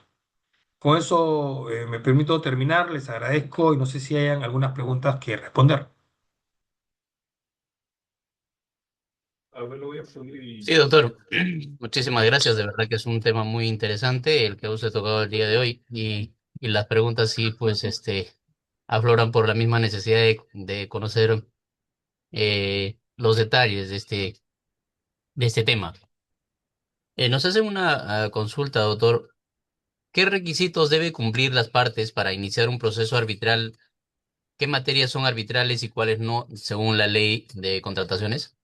Con eso me permito terminar, les agradezco y no sé si hayan algunas preguntas que responder. Sí, doctor. Muchísimas gracias. De verdad que es un tema muy interesante el que usted ha tocado el día de hoy y las preguntas sí, pues, afloran por la misma necesidad de conocer los detalles de este tema. Nos hacen una consulta, doctor. ¿Qué requisitos debe cumplir las partes para iniciar un proceso arbitral? ¿Qué materias son arbitrales y cuáles no, según la ley de contrataciones?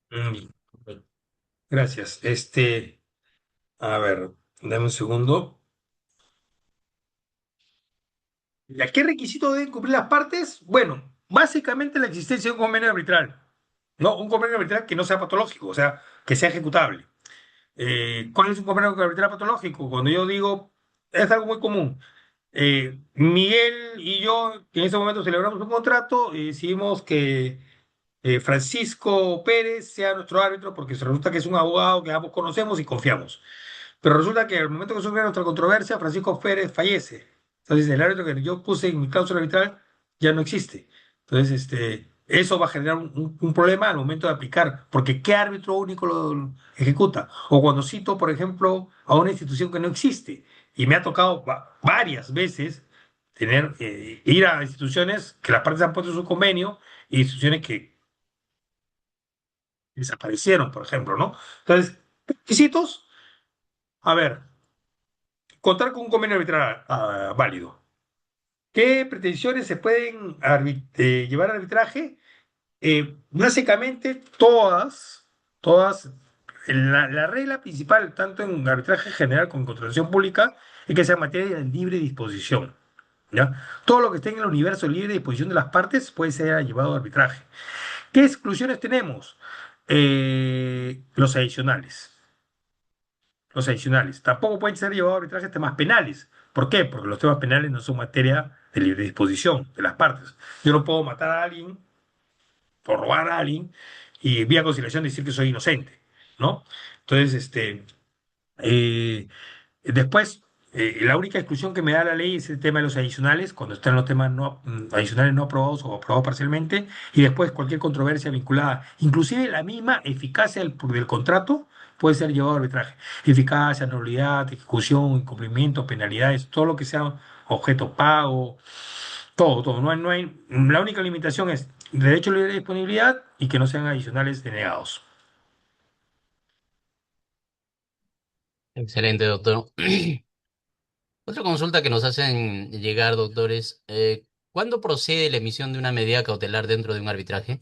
Mm, Gracias. A ver, dame un segundo. ¿A qué requisito deben cumplir las partes? Bueno, básicamente la existencia de un convenio arbitral. No, un convenio arbitral que no sea patológico, o sea, que sea ejecutable. ¿Cuál es un convenio arbitral patológico? Cuando yo digo, es algo muy común. Miguel y yo, que en ese momento celebramos un contrato y decidimos que Francisco Pérez sea nuestro árbitro porque se resulta que es un abogado que ambos conocemos y confiamos. Pero resulta que al momento que surge nuestra controversia, Francisco Pérez fallece. Entonces, el árbitro que yo puse en mi cláusula arbitral ya no existe. Entonces, eso va a generar un problema al momento de aplicar, porque ¿qué árbitro único lo ejecuta? O cuando cito, por ejemplo, a una institución que no existe, y me ha tocado varias veces ir a instituciones que las partes han puesto en su convenio y instituciones que desaparecieron, por ejemplo, ¿no? Entonces, requisitos, a ver. Contar con un convenio arbitral válido. ¿Qué pretensiones se pueden llevar al arbitraje? Básicamente todas, la regla principal, tanto en arbitraje general como en contratación pública, es que sea materia de libre disposición. ¿Ya? Todo lo que esté en el universo de libre disposición de las partes puede ser llevado a arbitraje. ¿Qué exclusiones tenemos? Los adicionales. Los adicionales. Tampoco pueden ser llevados a arbitraje temas penales. ¿Por qué? Porque los temas penales no son materia de libre disposición de las partes. Yo no puedo matar a alguien o robar a alguien y vía conciliación decir que soy inocente, ¿no? Entonces, eh, después, La única exclusión que me da la ley es el tema de los adicionales, cuando están los temas no, adicionales no aprobados o aprobados parcialmente, y después cualquier controversia vinculada, inclusive la misma eficacia del contrato puede ser llevado a arbitraje. Eficacia, nulidad, ejecución, incumplimiento, penalidades, todo lo que sea objeto pago, todo, todo. La única limitación es derecho a libre disponibilidad y que no sean adicionales denegados. Excelente, doctor. Otra consulta que nos hacen llegar, doctores, ¿cuándo procede la emisión de una medida cautelar dentro de un arbitraje?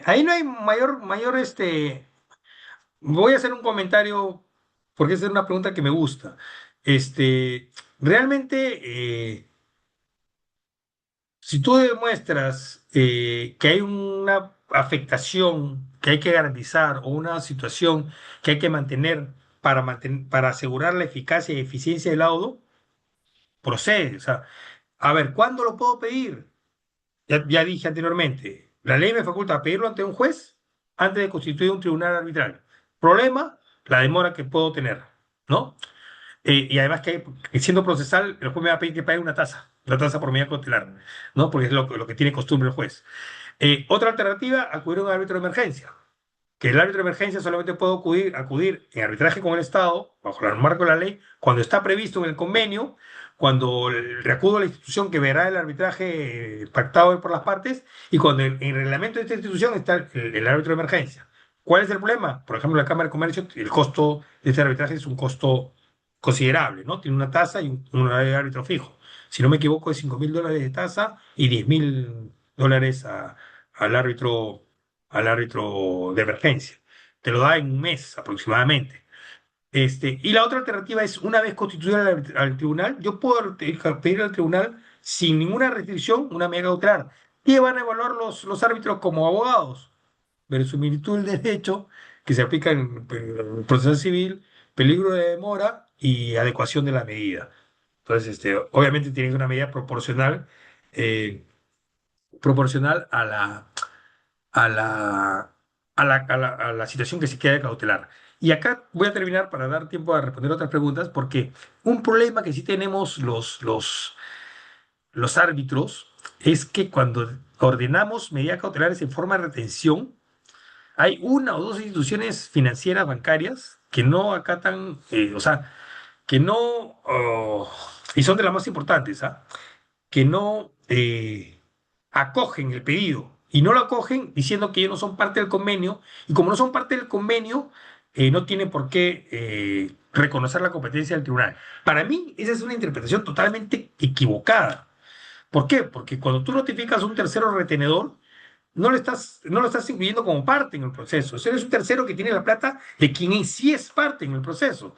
Ahí no hay voy a hacer un comentario porque esa es una pregunta que me gusta. Realmente, si tú demuestras que hay una afectación que hay que garantizar o una situación que hay que para asegurar la eficacia y eficiencia del laudo, procede. O sea, a ver, ¿cuándo lo puedo pedir? Ya dije anteriormente, la ley me faculta pedirlo ante un juez antes de constituir un tribunal arbitral. Problema, la demora que puedo tener, ¿no? Y además que siendo procesal, el juez me va a pedir que pague una tasa por medida cautelar, ¿no? Porque es lo que tiene costumbre el juez. Otra alternativa, acudir a un árbitro de emergencia, que el árbitro de emergencia solamente puede acudir en arbitraje con el Estado, bajo el marco de la ley, cuando está previsto en el convenio, cuando reacudo a la institución que verá el arbitraje pactado por las partes y cuando en el reglamento de esta institución está el árbitro de emergencia. ¿Cuál es el problema? Por ejemplo, la Cámara de Comercio, el costo de este arbitraje es un costo considerable, ¿no? Tiene una tasa y un horario de árbitro fijo. Si no me equivoco, es $5.000 de tasa y $10.000 al árbitro de emergencia. Te lo da en un mes aproximadamente. Y la otra alternativa es, una vez constituido al tribunal, yo puedo pedir al tribunal sin ninguna restricción una medida cautelar. ¿Qué van a evaluar los árbitros como abogados? Verosimilitud del derecho que se aplica en el proceso civil, peligro de demora y adecuación de la medida. Entonces, obviamente tiene que ser una medida eh, proporcional a la, a la situación que se queda de cautelar. Y acá voy a terminar para dar tiempo a responder otras preguntas, porque un problema que sí tenemos los árbitros es que cuando ordenamos medidas cautelares en forma de retención, hay una o dos instituciones financieras bancarias que no acatan, o sea, que no, y son de las más importantes, ¿ah? Que no acogen el pedido y no lo acogen diciendo que ellos no son parte del convenio y como no son parte del convenio, no tienen por qué reconocer la competencia del tribunal. Para mí, esa es una interpretación totalmente equivocada. ¿Por qué? Porque cuando tú notificas a un tercero retenedor, no lo estás incluyendo como parte en el proceso. Ese es un tercero que tiene la plata de quien sí es parte en el proceso.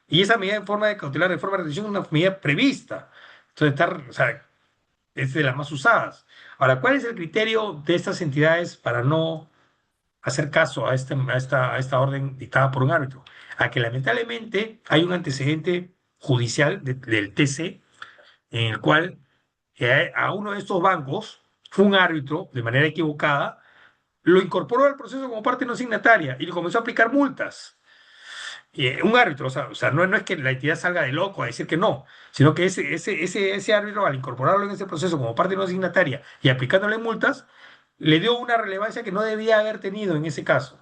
Y esa medida en forma de cautelar, en forma de retención, es una medida prevista. Entonces, o sea, es de las más usadas. Ahora, ¿cuál es el criterio de estas entidades para no hacer caso a esta orden dictada por un árbitro? A que lamentablemente hay un antecedente judicial del TC en el cual a uno de estos bancos, un árbitro, de manera equivocada, lo incorporó al proceso como parte no signataria y le comenzó a aplicar multas. Un árbitro, o sea, no es que la entidad salga de loco a decir que no, sino que ese árbitro, al incorporarlo en ese proceso como parte no signataria y aplicándole multas, le dio una relevancia que no debía haber tenido en ese caso.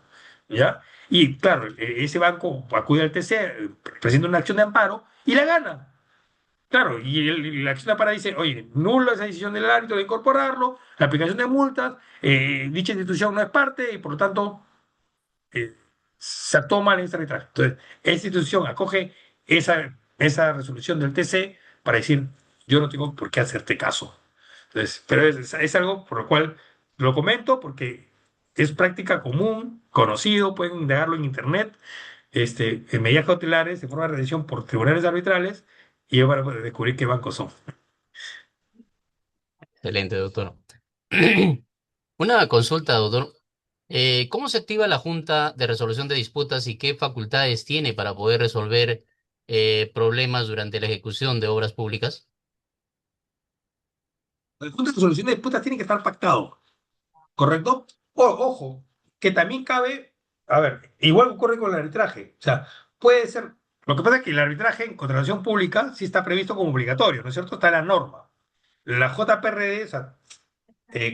¿Ya? Y claro, ese banco acude al TC, presenta una acción de amparo y la gana. Claro, y la acción de amparo dice, oye, nula esa decisión del árbitro de incorporarlo, la aplicación de multas, dicha institución no es parte y por lo tanto eh, se toma en este arbitraje. Entonces, esta institución acoge esa resolución del TC para decir, yo no tengo por qué hacerte caso. Entonces, pero es algo por lo cual lo comento porque es práctica común, conocido, pueden indagarlo en internet, en medidas cautelares de forma de redención por tribunales arbitrales y van a poder descubrir qué bancos son. Excelente, doctor. Una consulta, doctor. ¿Cómo se activa la Junta de Resolución de Disputas y qué facultades tiene para poder resolver problemas durante la ejecución de obras públicas? El punto de resolución de disputas tiene que estar pactado. ¿Correcto? Ojo, que también cabe, a ver, igual ocurre con el arbitraje, o sea, puede ser, Lo que pasa es que el arbitraje en contratación pública sí está previsto como obligatorio, ¿no es cierto? Está en la norma. La JPRD, o sea,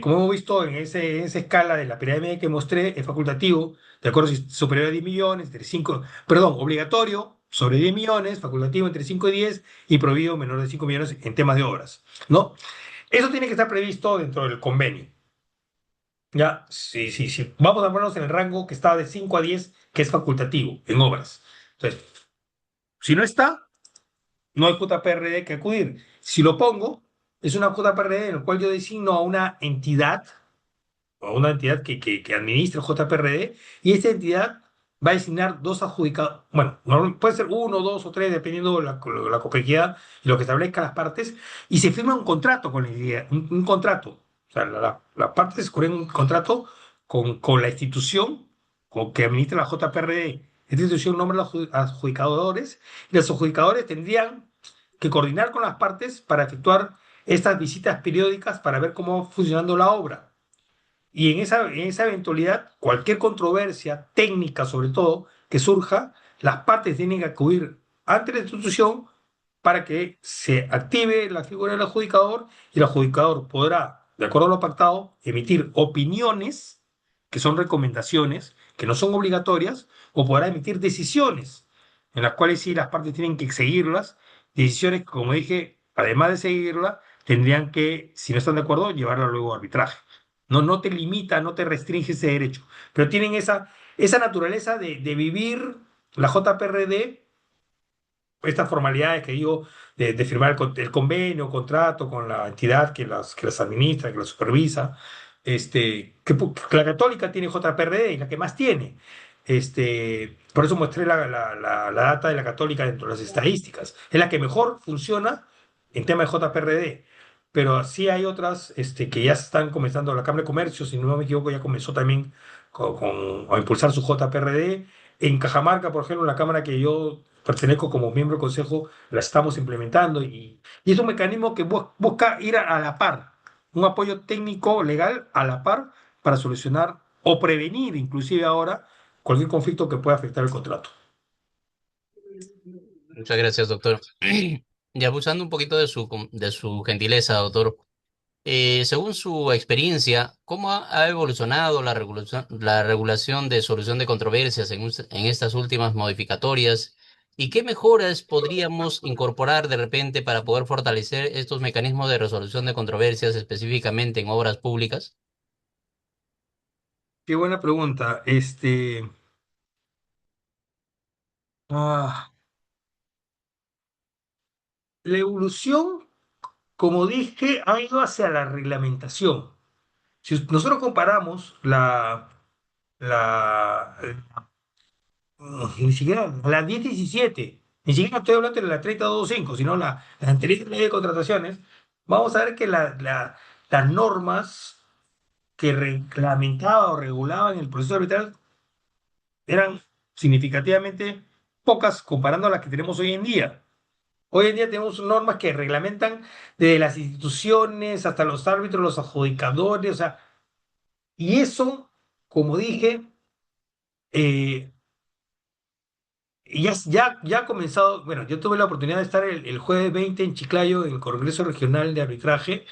como hemos visto en esa escala de la pirámide que mostré, es facultativo, de acuerdo si es superior a 10 millones, entre 5, perdón, obligatorio sobre 10 millones, facultativo entre 5 y 10 y prohibido menor de 5 millones en temas de obras, ¿no? Eso tiene que estar previsto dentro del convenio. Ya, sí, sí, sí. Vamos a ponernos en el rango que está de 5 a 10, que es facultativo en obras. Entonces, si no está, no hay JPRD que acudir. Si lo pongo, es una JPRD en la cual yo designo a una entidad o una entidad que administre el JPRD y esta entidad va a designar dos adjudicados, bueno, puede ser uno, dos o tres, dependiendo de la complejidad y lo que establezcan las partes, y se firma un contrato con la entidad, un contrato. O sea, las partes escogen un contrato con la institución que administra la JPRD. Esta institución nombra los adjudicadores y los adjudicadores tendrían que coordinar con las partes para efectuar estas visitas periódicas para ver cómo va funcionando la obra. Y en esa eventualidad, cualquier controversia técnica, sobre todo, que surja, las partes tienen que acudir ante la institución para que se active la figura del adjudicador y el adjudicador podrá, de acuerdo a lo pactado, emitir opiniones, que son recomendaciones, que no son obligatorias, o podrá emitir decisiones, en las cuales sí las partes tienen que seguirlas, decisiones que, como dije, además de seguirla, tendrían que, si no están de acuerdo, llevarla luego a arbitraje. No, no te limita, no te restringe ese derecho, pero tienen esa naturaleza de vivir la JPRD, estas formalidades que digo, de firmar el convenio, contrato con la entidad que las administra, que las supervisa, que la Católica tiene JPRD y la que más tiene. Por eso mostré la data de la Católica dentro de las estadísticas. Es la que mejor funciona en tema de JPRD. Pero sí hay otras que ya están comenzando, la Cámara de Comercio, si no me equivoco, ya comenzó también a impulsar su JPRD. En Cajamarca, por ejemplo, la Cámara que yo pertenezco como miembro del Consejo, la estamos implementando y es un mecanismo que busca ir a la par, un apoyo técnico legal a la par para solucionar o prevenir inclusive ahora cualquier conflicto que pueda afectar el contrato. Muchas gracias, doctor. Y abusando un poquito de de su gentileza, doctor. Según su experiencia, ¿cómo ha evolucionado la regulación de solución de controversias en estas últimas modificatorias? ¿Y qué mejoras podríamos incorporar de repente para poder fortalecer estos mecanismos de resolución de controversias específicamente en obras públicas? Qué buena pregunta. Ah, la evolución, como dije, ha ido hacia la reglamentación. Si nosotros comparamos la, ni siquiera la 1017, ni siquiera estoy hablando de la 3025, sino la anterior ley de contrataciones, vamos a ver que las normas que reglamentaban o regulaban el proceso arbitral eran significativamente pocas comparando a las que tenemos hoy en día. Hoy en día tenemos normas que reglamentan desde las instituciones hasta los árbitros, los adjudicadores, o sea, y eso, como dije, eh, ya ha comenzado. Bueno, yo tuve la oportunidad de estar el jueves 20 en Chiclayo, en el Congreso Regional de Arbitraje,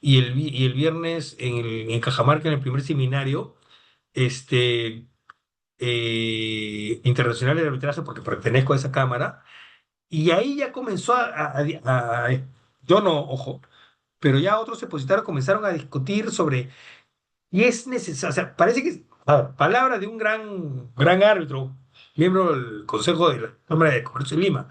y el viernes en Cajamarca, en el primer seminario internacional de arbitraje, porque pertenezco a esa cámara, y ahí ya comenzó yo no, ojo, pero ya otros expositores comenzaron a discutir sobre, y es necesario, o sea, parece que, a ver, palabra de un gran árbitro, miembro del Consejo de la Cámara de Comercio de Lima,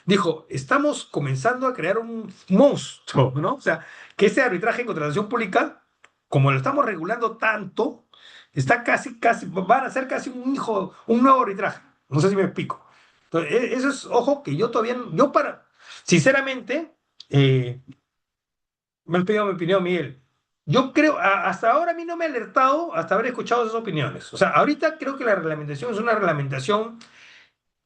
dijo, estamos comenzando a crear un monstruo, ¿no? O sea, que ese arbitraje en contratación pública, como lo estamos regulando tanto, está casi, van a ser casi un nuevo arbitraje. No sé si me explico. Entonces, eso es, ojo, que yo todavía, sinceramente, me han pedido mi opinión, Miguel. Yo creo, hasta ahora a mí no me ha alertado hasta haber escuchado esas opiniones. O sea, ahorita creo que la reglamentación es una reglamentación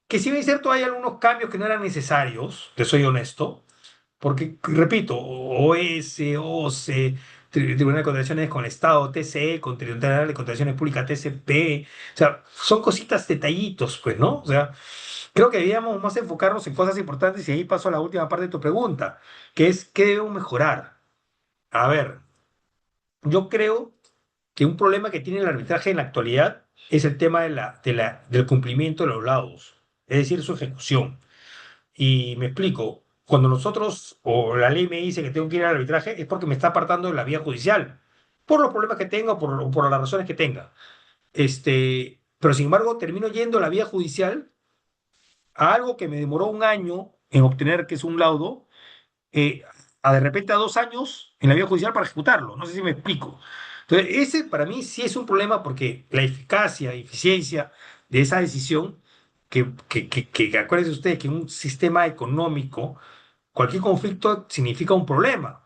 que si bien es cierto hay algunos cambios que no eran necesarios, te soy honesto, porque, repito, OS, OCE, Tribunal de Contrataciones con el Estado, TCE, con Tribunal de Contrataciones Públicas, TCP. O sea, son cositas, detallitos, pues, ¿no? O sea, creo que deberíamos más enfocarnos en cosas importantes y ahí paso a la última parte de tu pregunta, que es, ¿qué debemos mejorar? A ver, yo creo que un problema que tiene el arbitraje en la actualidad es el tema del cumplimiento de los laudos, es decir, su ejecución. Y me explico, cuando nosotros o la ley me dice que tengo que ir al arbitraje es porque me está apartando de la vía judicial, por los problemas que tenga, por las razones que tenga. Pero sin embargo, termino yendo a la vía judicial a algo que me demoró un año en obtener, que es un laudo, eh, a de repente a 2 años en la vía judicial para ejecutarlo. No sé si me explico. Entonces, ese para mí sí es un problema porque la eficacia y eficiencia de esa decisión, que acuérdense ustedes que en un sistema económico, cualquier conflicto significa un problema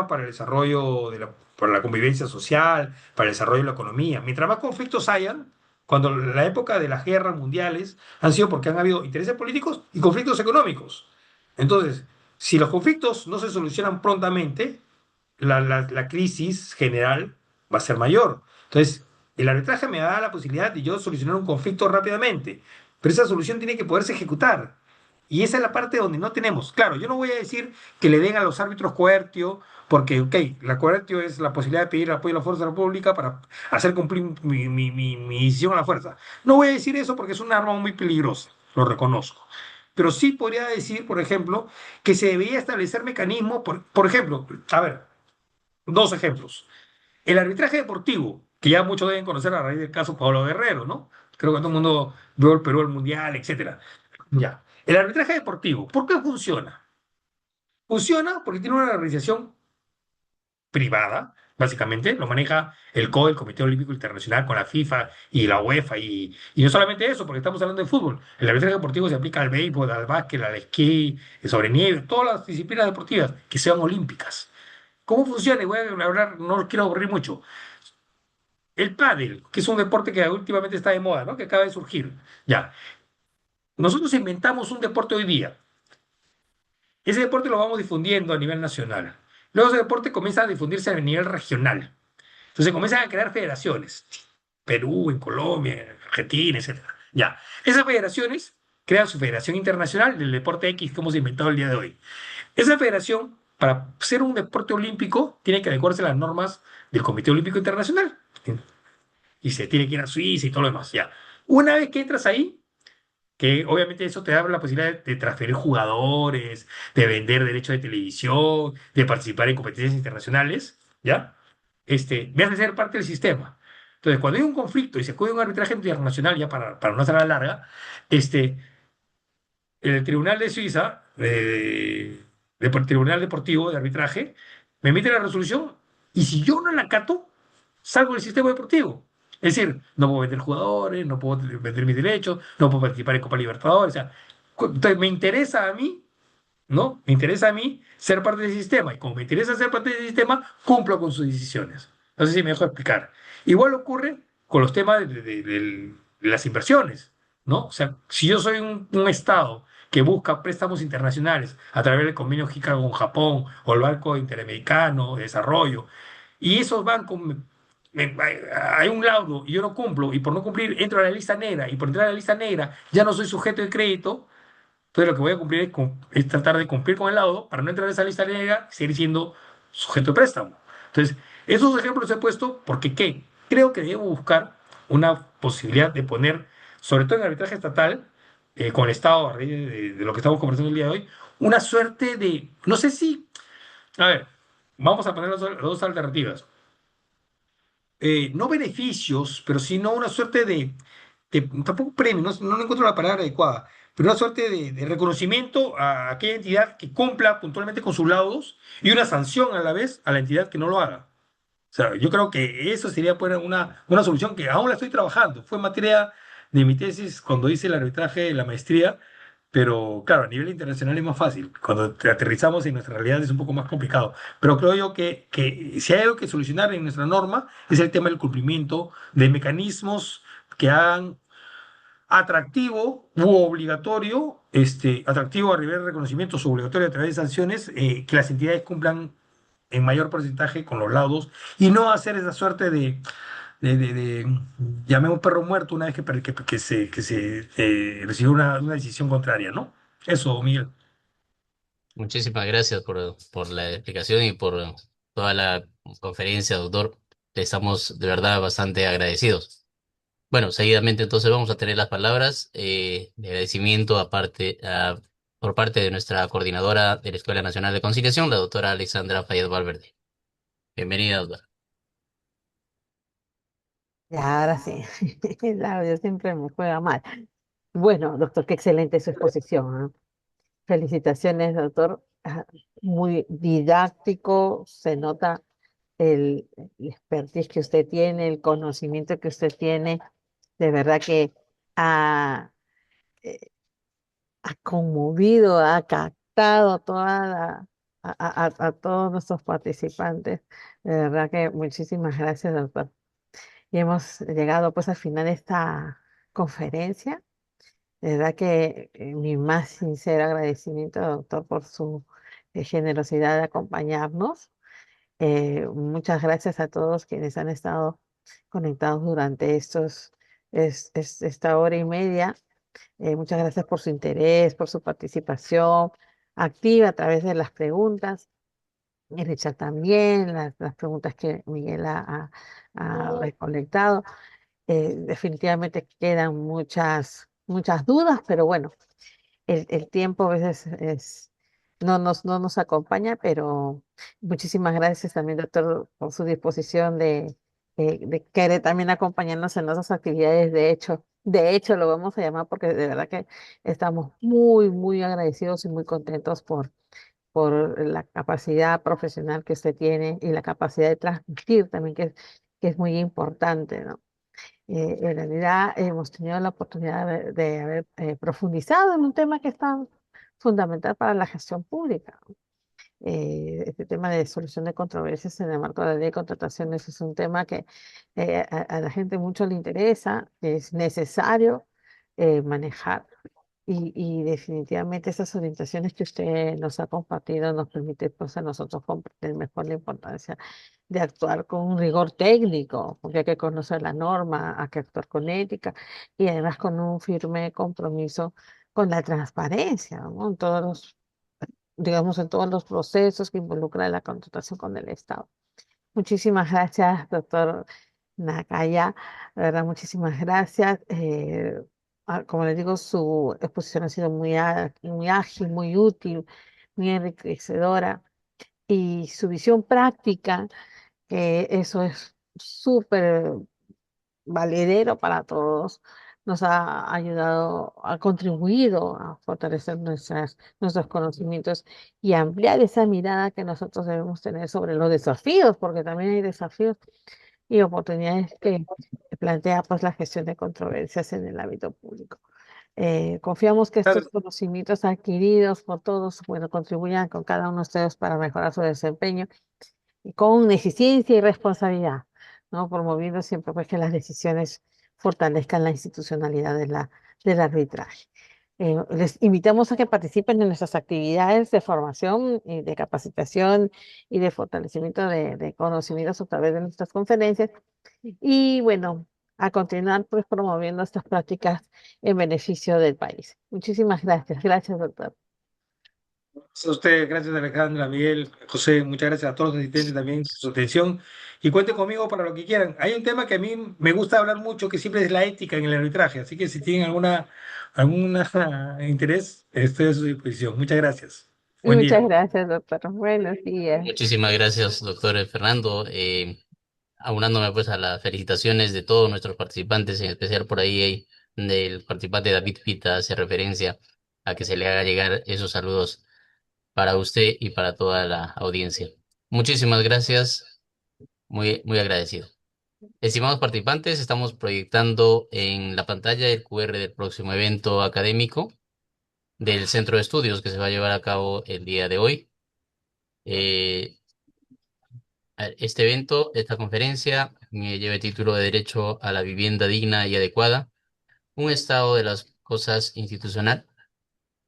para el desarrollo para la convivencia social, para el desarrollo de la economía. Mientras más conflictos hayan, cuando la época de las guerras mundiales han sido porque han habido intereses políticos y conflictos económicos. Entonces, si los conflictos no se solucionan prontamente, la crisis general va a ser mayor. Entonces, el arbitraje me da la posibilidad de yo solucionar un conflicto rápidamente, pero esa solución tiene que poderse ejecutar. Y esa es la parte donde no tenemos. Claro, yo no voy a decir que le den a los árbitros coertio, porque, ok, la coertio es la posibilidad de pedir apoyo a la fuerza pública para hacer cumplir mi decisión a la fuerza. No voy a decir eso porque es un arma muy peligrosa, lo reconozco. Pero sí podría decir, por ejemplo, que se debería establecer mecanismos, por ejemplo, a ver, dos ejemplos. El arbitraje deportivo, que ya muchos deben conocer a raíz del caso Pablo Guerrero, ¿no? Creo que todo el mundo vio el Perú, el Mundial, etcétera. Ya. El arbitraje deportivo, ¿por qué funciona? Funciona porque tiene una organización privada, básicamente, lo maneja el COI, el Comité Olímpico Internacional, con la FIFA y la UEFA, y no solamente eso, porque estamos hablando de fútbol. El arbitraje deportivo se aplica al béisbol, al básquet, al esquí, sobre nieve, todas las disciplinas deportivas que sean olímpicas. ¿Cómo funciona? Y voy a hablar, no quiero aburrir mucho. El pádel, que es un deporte que últimamente está de moda, ¿no? Que acaba de surgir. Ya. Nosotros inventamos un deporte hoy día. Ese deporte lo vamos difundiendo a nivel nacional. Luego ese deporte comienza a difundirse a nivel regional. Entonces comienzan a crear federaciones. Perú, en Colombia, en Argentina, etcétera. Ya. Esas federaciones crean su federación internacional del deporte X que hemos inventado el día de hoy. Esa federación, para ser un deporte olímpico, tiene que adecuarse a las normas del Comité Olímpico Internacional. Y se tiene que ir a Suiza y todo lo demás. Ya. Una vez que entras ahí, que obviamente eso te da la posibilidad de transferir jugadores, de vender derechos de televisión, de participar en competencias internacionales, ¿ya? Me hace ser parte del sistema. Entonces, cuando hay un conflicto y se acude a un arbitraje internacional, ya para no hacer la larga, el Tribunal de Suiza, Tribunal Deportivo de Arbitraje, me emite la resolución y si yo no la acato, salgo del sistema deportivo. Es decir, no puedo vender jugadores, no puedo vender mis derechos, no puedo participar en Copa Libertadores. O sea, entonces me interesa a mí, ¿no? Me interesa a mí ser parte del sistema. Y como me interesa ser parte del sistema, cumplo con sus decisiones. No sé si me dejo explicar. Igual ocurre con los temas de las inversiones, ¿no? O sea, si yo soy un Estado que busca préstamos internacionales a través del convenio JICA con Japón o el Banco Interamericano de Desarrollo, y esos bancos hay un laudo y yo no cumplo, y por no cumplir entro a la lista negra, y por entrar a la lista negra ya no soy sujeto de crédito, entonces lo que voy a cumplir es tratar de cumplir con el laudo para no entrar a esa lista negra y seguir siendo sujeto de préstamo. Entonces, esos ejemplos he puesto porque ¿qué? Creo que debo buscar una posibilidad de poner, sobre todo en el arbitraje estatal, con el Estado, a raíz de lo que estamos conversando el día de hoy, una suerte de, no sé si, a ver, vamos a poner las dos alternativas, no beneficios, pero sino una suerte tampoco premio, no encuentro la palabra adecuada, pero una suerte de reconocimiento a aquella entidad que cumpla puntualmente con sus laudos y una sanción a la vez a la entidad que no lo haga. O sea, yo creo que eso sería pues, una solución que aún la estoy trabajando. Fue materia de mi tesis cuando hice el arbitraje de la maestría, pero claro, a nivel internacional es más fácil. Cuando te aterrizamos en nuestra realidad es un poco más complicado. Pero creo yo que si hay algo que solucionar en nuestra norma es el tema del cumplimiento de mecanismos que hagan atractivo u obligatorio, atractivo a nivel de reconocimientos, obligatorio a través de sanciones, que las entidades cumplan en mayor porcentaje con los laudos y no hacer esa suerte de llamé a un perro muerto una vez que se recibió una decisión contraria, ¿no? Eso, Miguel. Muchísimas gracias por la explicación y por toda la conferencia, doctor. Le estamos de verdad bastante agradecidos. Bueno, seguidamente entonces vamos a tener las palabras de agradecimiento por parte de nuestra coordinadora de la Escuela Nacional de Conciliación, la doctora Alexandra Fayet Valverde. Bienvenida, doctora. Ya, ahora sí. El audio siempre me juega mal. Bueno, doctor, qué excelente su exposición, ¿ah? Felicitaciones, doctor. Muy didáctico, se nota el expertise que usted tiene, el conocimiento que usted tiene. De verdad que ha, eh, ha conmovido, ha captado a todos nuestros participantes. De verdad que muchísimas gracias, doctor. Y hemos llegado pues al final de esta conferencia. De verdad que mi más sincero agradecimiento, doctor, por su generosidad de acompañarnos. Muchas gracias a todos quienes han estado conectados durante esta hora y media. Muchas gracias por su interés, por su participación activa a través de las preguntas. Y Richard también, las preguntas que Miguel ha recolectado. Definitivamente quedan muchas dudas, pero bueno, el tiempo a veces no nos acompaña, pero muchísimas gracias también, doctor, por su disposición de querer también acompañarnos en nuestras actividades. De hecho, lo vamos a llamar porque de verdad que estamos muy agradecidos y muy contentos por la capacidad profesional que usted tiene y la capacidad de transmitir también, que es muy importante, ¿no? En realidad hemos tenido la oportunidad de haber profundizado en un tema que es tan fundamental para la gestión pública. Este tema de solución de controversias en el marco de la ley de contrataciones es un tema que a la gente mucho le interesa, es necesario manejar. Y definitivamente esas orientaciones que usted nos ha compartido nos permite pues, a nosotros comprender mejor la importancia de actuar con un rigor técnico, porque hay que conocer la norma, hay que actuar con ética y además con un firme compromiso con la transparencia, ¿no? Digamos, en todos los procesos que involucran la contratación con el Estado. Muchísimas gracias, doctor Nakaya. De verdad, muchísimas gracias. Como le digo, su exposición ha sido muy ágil, muy útil, muy enriquecedora y su visión práctica, que eso es súper valedero para todos, nos ha ayudado, ha contribuido a fortalecer nuestros conocimientos y ampliar esa mirada que nosotros debemos tener sobre los desafíos, porque también hay desafíos y oportunidades que plantea pues la gestión de controversias en el ámbito público. Confiamos que estos conocimientos adquiridos por todos, bueno, contribuyan con cada uno de ustedes para mejorar su desempeño y con eficiencia y responsabilidad, ¿no? Promoviendo siempre pues, que las decisiones fortalezcan la institucionalidad del arbitraje. Les invitamos a que participen en nuestras actividades de formación y de capacitación y de fortalecimiento de conocimientos a través de nuestras conferencias y bueno, a continuar pues promoviendo estas prácticas en beneficio del país. Muchísimas gracias. Gracias, doctor. Gracias a usted, gracias Alejandra, Miguel, José, muchas gracias a todos los asistentes también por su atención y cuenten conmigo para lo que quieran. Hay un tema que a mí me gusta hablar mucho, que siempre es la ética en el arbitraje, así que si tienen alguna interés, estoy a su disposición. Muchas gracias. Buen Muchas día. gracias, doctor. Buenos días. Muchísimas gracias, doctor Fernando. Aunándome pues a las felicitaciones de todos nuestros participantes, en especial por ahí del participante David Pita hace referencia a que se le haga llegar esos saludos para usted y para toda la audiencia. Muchísimas gracias, muy agradecido. Estimados participantes, estamos proyectando en la pantalla el QR del próximo evento académico del Centro de Estudios que se va a llevar a cabo el día de hoy. Eh, Este evento, esta conferencia, lleva el título de Derecho a la Vivienda Digna y Adecuada, un estado de las cosas institucional.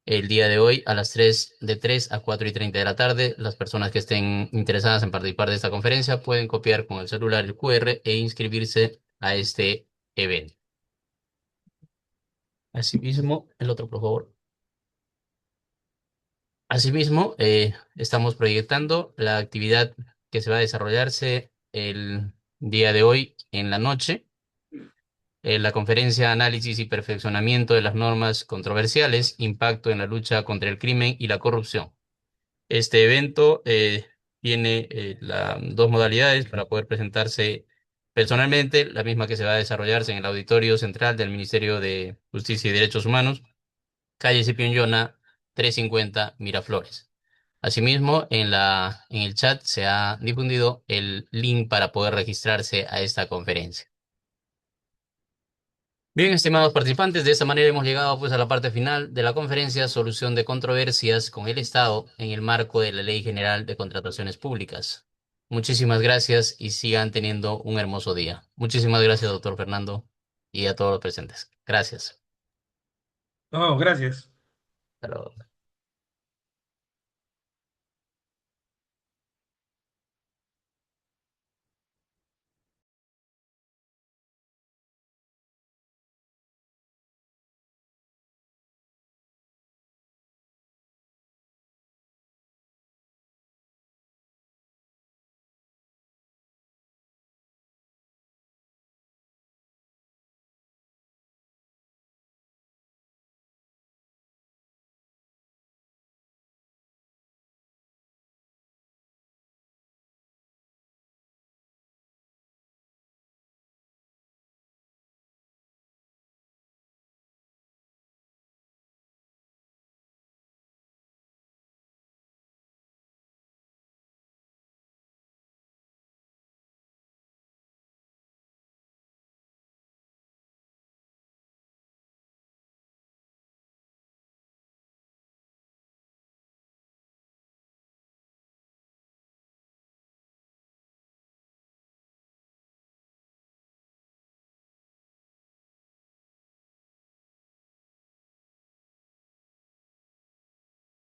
el día de hoy a las 3 de 3 a 4:30 de la tarde. Las personas que estén interesadas en participar de esta conferencia pueden copiar con el celular el QR e inscribirse a este evento. Asimismo, el otro, por favor. Asimismo, estamos proyectando la actividad que se va a desarrollarse el día de hoy en la noche, la conferencia Análisis y Perfeccionamiento de las Normas Controversiales, Impacto en la lucha contra el crimen y la corrupción. Este evento tiene dos modalidades para poder presentarse personalmente, la misma que se va a desarrollarse en el Auditorio Central del Ministerio de Justicia y Derechos Humanos, calle Escipión Llona, 350 Miraflores. Asimismo, en el chat se ha difundido el link para poder registrarse a esta conferencia. Bien, estimados participantes, de esta manera hemos llegado pues a la parte final de la conferencia Solución de controversias con el Estado en el marco de la Ley General de Contrataciones Públicas. Muchísimas gracias y sigan teniendo un hermoso día. Muchísimas gracias, doctor Fernando, y a todos los presentes. Gracias. No, gracias. Hasta luego.